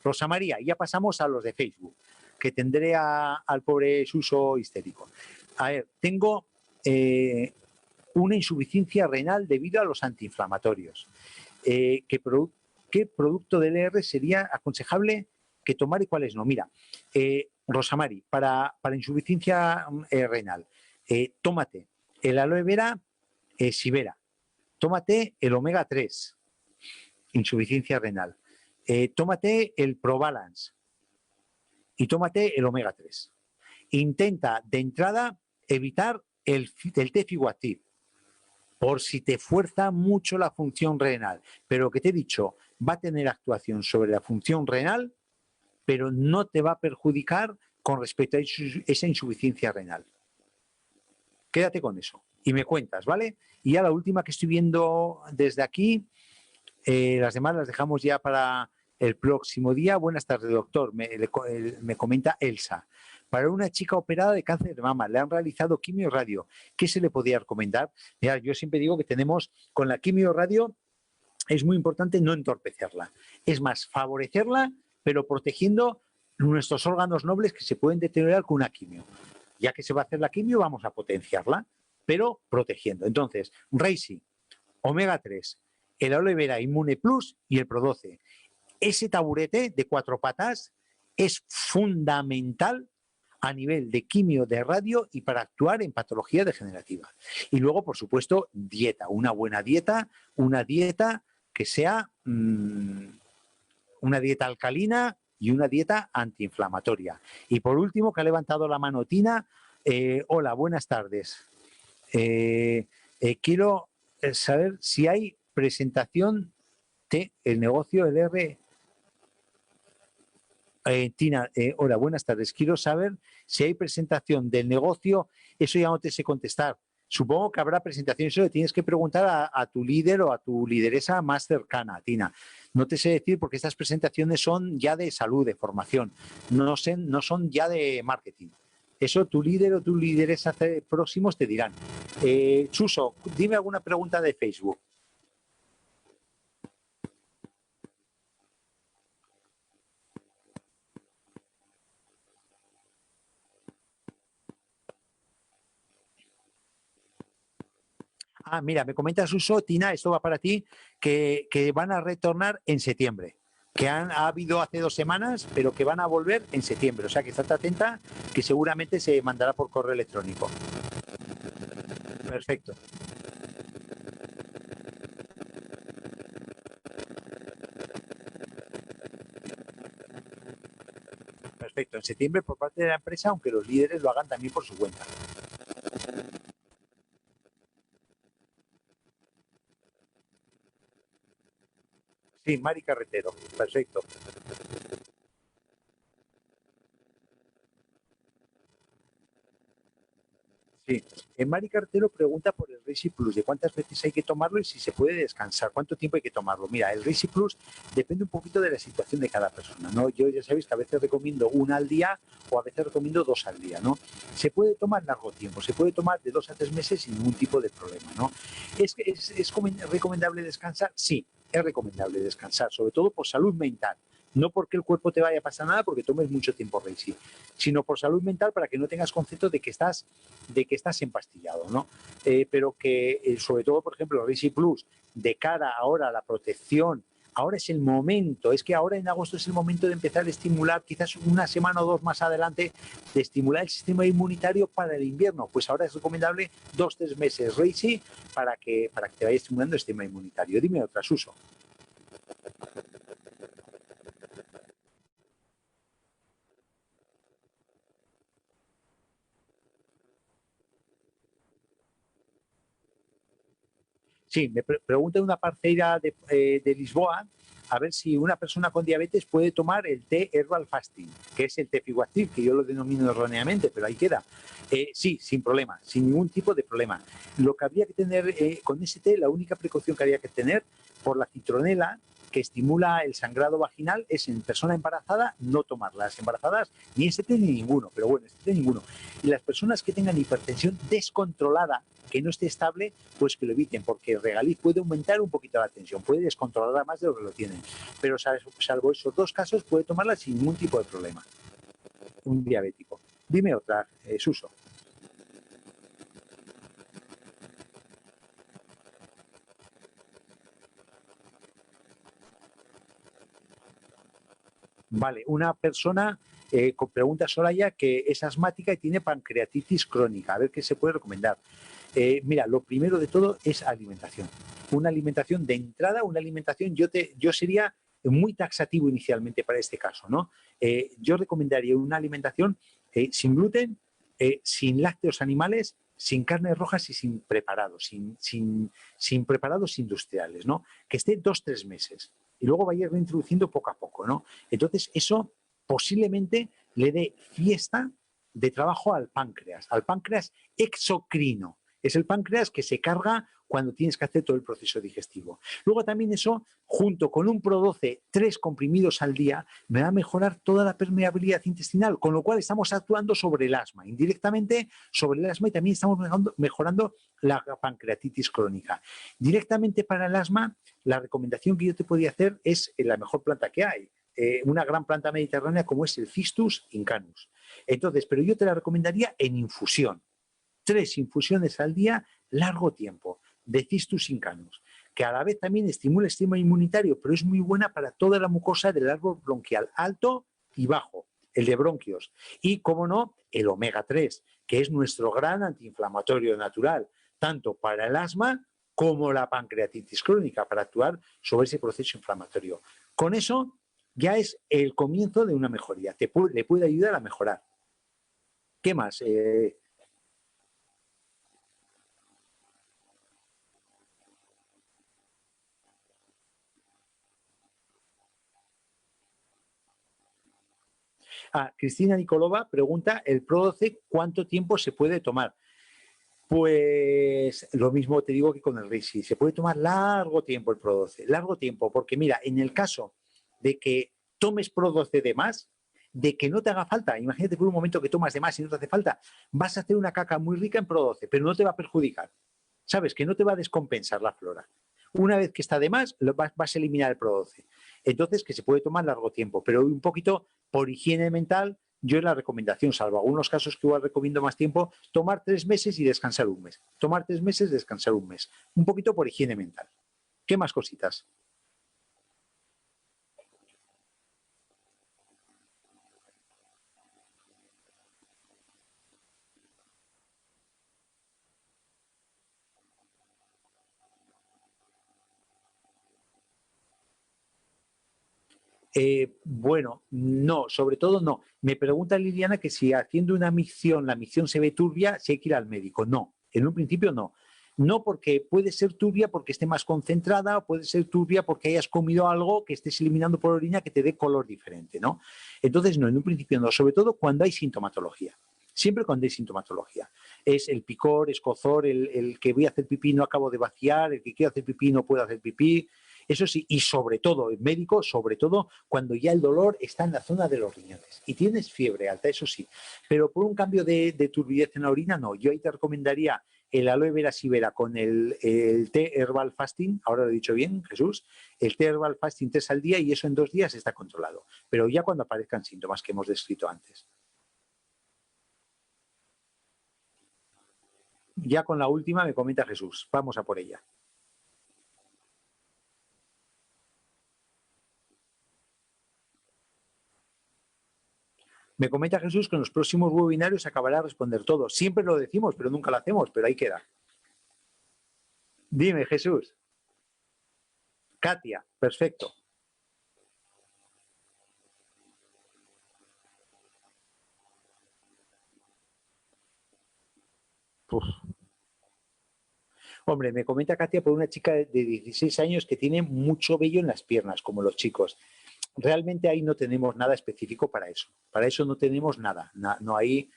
Rosa María, ya pasamos a los de Facebook, que tendré al pobre Suso histérico. A ver, tengo una insuficiencia renal debido a los antiinflamatorios. ¿Qué producto del ER sería aconsejable que tomar y cuáles no? Mira, Rosa María, para insuficiencia renal, tómate el aloe vera, Sibera, tómate el omega 3, insuficiencia renal, tómate el Probalance y tómate el omega 3. Intenta de entrada evitar el Tefiguactiv, por si te fuerza mucho la función renal. Pero lo que te he dicho, va a tener actuación sobre la función renal, pero no te va a perjudicar con respecto a esa insuficiencia renal. Quédate con eso y me cuentas, ¿vale? Y ya la última que estoy viendo desde aquí, las demás las dejamos ya para el próximo día. Buenas tardes, doctor. Me comenta Elsa. Para una chica operada de cáncer de mama, le han realizado quimio radio. ¿Qué se le podría recomendar? Mira, yo siempre digo que tenemos con la quimio radio, es muy importante no entorpecerla. Es más, favorecerla, pero protegiendo nuestros órganos nobles que se pueden deteriorar con una quimio. Ya que se va a hacer la quimio, vamos a potenciarla, pero protegiendo. Entonces, Reishi, omega 3, el aloe vera Inmune Plus y el Pro12. Ese taburete de 4 patas es fundamental a nivel de quimio, de radio y para actuar en patología degenerativa. Y luego, por supuesto, dieta, una buena dieta, una dieta que sea una dieta alcalina y una dieta antiinflamatoria. Y por último, que ha levantado la mano Tina, hola, buenas tardes. Quiero saber si hay presentación de el negocio LR. Tina, hola, buenas tardes. Quiero saber si hay presentación del negocio. Eso ya no te sé contestar. Supongo que habrá presentación. Eso le tienes que preguntar a tu líder o a tu lideresa más cercana, Tina. No te sé decir porque estas presentaciones son ya de salud, de formación. No son ya de marketing. Eso tu líder o tu lideresa próximos te dirán. Suso, dime alguna pregunta de Facebook. Ah, mira, me comenta Suso, Tina, esto va para ti, que van a retornar en septiembre. Que ha habido hace 2 semanas, pero que van a volver en septiembre. O sea que estate atenta, que seguramente se mandará por correo electrónico. Perfecto. Perfecto. En septiembre por parte de la empresa, aunque los líderes lo hagan también por su cuenta. Sí, Mari Carretero, perfecto. Sí, en Mari Cartero pregunta por el Risi Plus, de cuántas veces hay que tomarlo y si se puede descansar, cuánto tiempo hay que tomarlo. Mira, el Risi Plus depende un poquito de la situación de cada persona, ¿no? Yo ya sabéis que a veces recomiendo una al día o a veces recomiendo dos al día, ¿no? Se puede tomar largo tiempo, se puede tomar de 2 a 3 meses sin ningún tipo de problema, ¿no? ¿Es recomendable descansar? Sí, es recomendable descansar, sobre todo por salud mental. No porque el cuerpo te vaya a pasar nada porque tomes mucho tiempo Reishi, sino por salud mental para que no tengas concepto de que estás empastillado, ¿no? Pero que sobre todo, por ejemplo, Reishi Plus, de cara ahora a la protección, ahora es el momento, es que ahora en agosto es el momento de empezar a estimular, quizás una semana o dos más adelante, de estimular el sistema inmunitario para el invierno. Pues ahora es recomendable 2 o 3 meses Reishi para que te vaya estimulando el sistema inmunitario. Dime otras, Uso. Sí, me pregunta una parceira de Lisboa a ver si una persona con diabetes puede tomar el té Herbal Fasting, que es el tefiguacil, que yo lo denomino erróneamente, pero ahí queda. Sí, sin problema, sin ningún tipo de problema. Lo que habría que tener con ese té, la única precaución que habría que tener por la citronela, que estimula el sangrado vaginal, es en persona embarazada no tomarla. Las embarazadas ni ese té ni ninguno, pero bueno, este té ninguno. Y las personas que tengan hipertensión descontrolada, que no esté estable, pues que lo eviten, porque el regaliz puede aumentar un poquito la tensión, puede descontrolarla más de lo que lo tienen. Pero salvo esos dos casos, puede tomarla sin ningún tipo de problema, un diabético. Dime otra, Suso. Vale, una persona con pregunta Soraya que es asmática y tiene pancreatitis crónica. A ver qué se puede recomendar. Mira, lo primero de todo es alimentación. Una alimentación de entrada, una alimentación, yo sería muy taxativo inicialmente para este caso, ¿no? Yo recomendaría una alimentación sin gluten, sin lácteos animales, sin carnes rojas y sin preparados, sin preparados industriales, ¿no? Que esté 2 o 3 meses y luego vaya reintroduciendo poco a poco, ¿no? Entonces, eso posiblemente le dé fiesta de trabajo al páncreas exocrino. Es el páncreas que se carga cuando tienes que hacer todo el proceso digestivo. Luego también eso, junto con un Pro 12, 3 comprimidos al día, me va a mejorar toda la permeabilidad intestinal, con lo cual estamos actuando sobre el asma, indirectamente sobre el asma y también estamos mejorando la pancreatitis crónica. Directamente para el asma, la recomendación que yo te podría hacer es la mejor planta que hay, una gran planta mediterránea como es el Cistus incanus. Entonces, pero yo te la recomendaría en infusión. 3 infusiones al día, largo tiempo, de Cistus incanus, que a la vez también estimula el sistema inmunitario, pero es muy buena para toda la mucosa del árbol bronquial, alto y bajo, el de bronquios. Y, como no, el omega 3, que es nuestro gran antiinflamatorio natural, tanto para el asma como la pancreatitis crónica, para actuar sobre ese proceso inflamatorio. Con eso ya es el comienzo de una mejoría, le puede ayudar a mejorar. ¿Qué más? Cristina Nicolova pregunta, ¿el Pro 12 cuánto tiempo se puede tomar? Pues lo mismo te digo que con el Risi, se puede tomar largo tiempo el Pro 12, largo tiempo, porque mira, en el caso de que tomes Pro 12 de más, de que no te haga falta, imagínate por un momento que tomas de más y no te hace falta, vas a hacer una caca muy rica en Pro 12, pero no te va a perjudicar, sabes que no te va a descompensar la flora. Una vez que está de más, vas a eliminar el Pro 12. Entonces, que se puede tomar largo tiempo, pero un poquito por higiene mental, yo la recomendación, salvo algunos casos que igual recomiendo más tiempo, tomar 3 meses y descansar un mes. Tomar 3 meses, descansar un mes. Un poquito por higiene mental. ¿Qué más cositas? Bueno, no, sobre todo no. Me pregunta Liliana que si haciendo una micción, la micción se ve turbia, si hay que ir al médico. No, en un principio no. No porque puede ser turbia porque esté más concentrada, o puede ser turbia porque hayas comido algo que estés eliminando por orina que te dé color diferente, ¿no? Entonces, no, en un principio no, sobre todo cuando hay sintomatología. Siempre cuando hay sintomatología. Es el picor, escozor, el que voy a hacer pipí no acabo de vaciar, el que quiero hacer pipí no puedo hacer pipí. Eso sí, y sobre todo, el médico, sobre todo cuando ya el dolor está en la zona de los riñones y tienes fiebre alta, eso sí. Pero por un cambio de turbidez en la orina, no. Yo ahí te recomendaría el aloe vera sibera con el té herbal fasting, ahora lo he dicho bien, Jesús, el té herbal fasting 3 al día y eso en 2 días está controlado. Pero ya cuando aparezcan síntomas que hemos descrito antes. Ya con la última me comenta Jesús. Vamos a por ella. Me comenta Jesús que en los próximos webinarios acabará a responder todo. Siempre lo decimos, pero nunca lo hacemos, pero ahí queda. Dime, Jesús. Katia, perfecto. Uf. Hombre, me comenta Katia por una chica de 16 años que tiene mucho vello en las piernas, como los chicos. Realmente ahí no tenemos nada específico para eso. Para eso no tenemos nada. No hay...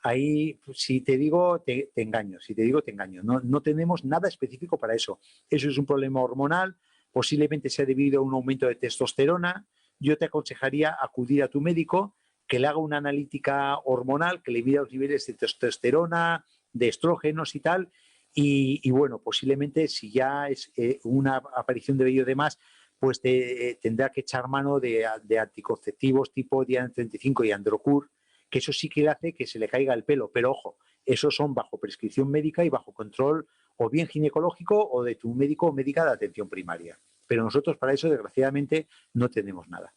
Ahí, si te digo, te engaño. Si te digo, te engaño. No tenemos nada específico para eso. Eso es un problema hormonal, posiblemente sea debido a un aumento de testosterona. Yo te aconsejaría acudir a tu médico, que le haga una analítica hormonal, que le mida los niveles de testosterona, de estrógenos y tal. Y bueno, posiblemente si ya es una aparición de vello de más, pues tendrá que echar mano de anticonceptivos tipo Diana 35 y Androcur, que eso sí que hace que se le caiga el pelo, pero ojo, esos son bajo prescripción médica y bajo control o bien ginecológico o de tu médico o médica de atención primaria. Pero nosotros para eso, desgraciadamente, no tenemos nada.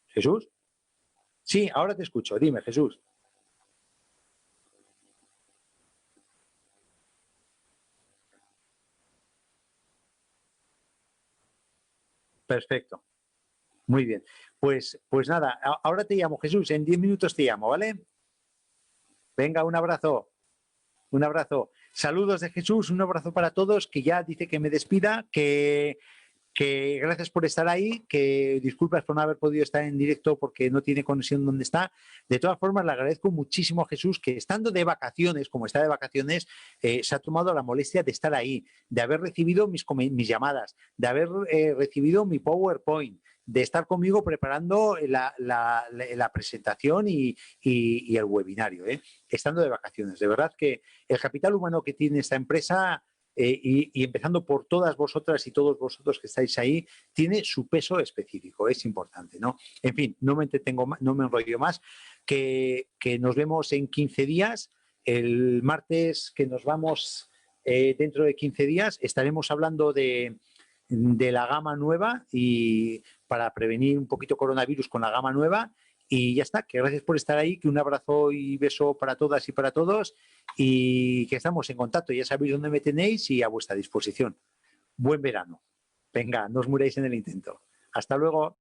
¿Jesús? Sí, ahora te escucho. Dime, Jesús. Perfecto. Muy bien. Pues nada, ahora te llamo, Jesús. En 10 minutos te llamo, ¿vale? Venga, un abrazo. Un abrazo. Saludos de Jesús, un abrazo para todos, que ya dice que me despida, que gracias por estar ahí, que disculpas por no haber podido estar en directo porque no tiene conexión donde está. De todas formas, le agradezco muchísimo a Jesús que estando de vacaciones, como está de vacaciones, se ha tomado la molestia de estar ahí, de haber recibido mis llamadas, de haber recibido mi PowerPoint, de estar conmigo preparando la presentación y el webinario, estando de vacaciones. De verdad que el capital humano que tiene esta empresa y empezando por todas vosotras y todos vosotros que estáis ahí, tiene su peso específico, es importante, ¿no? En fin, no me entretengo más, no me enrollo más, que nos vemos en 15 días. El martes que nos vamos dentro de 15 días estaremos hablando de la gama nueva y para prevenir un poquito coronavirus con la gama nueva. Y ya está, que gracias por estar ahí, que un abrazo y beso para todas y para todos y que estamos en contacto. Ya sabéis dónde me tenéis y a vuestra disposición. Buen verano. Venga, no os muráis en el intento. Hasta luego.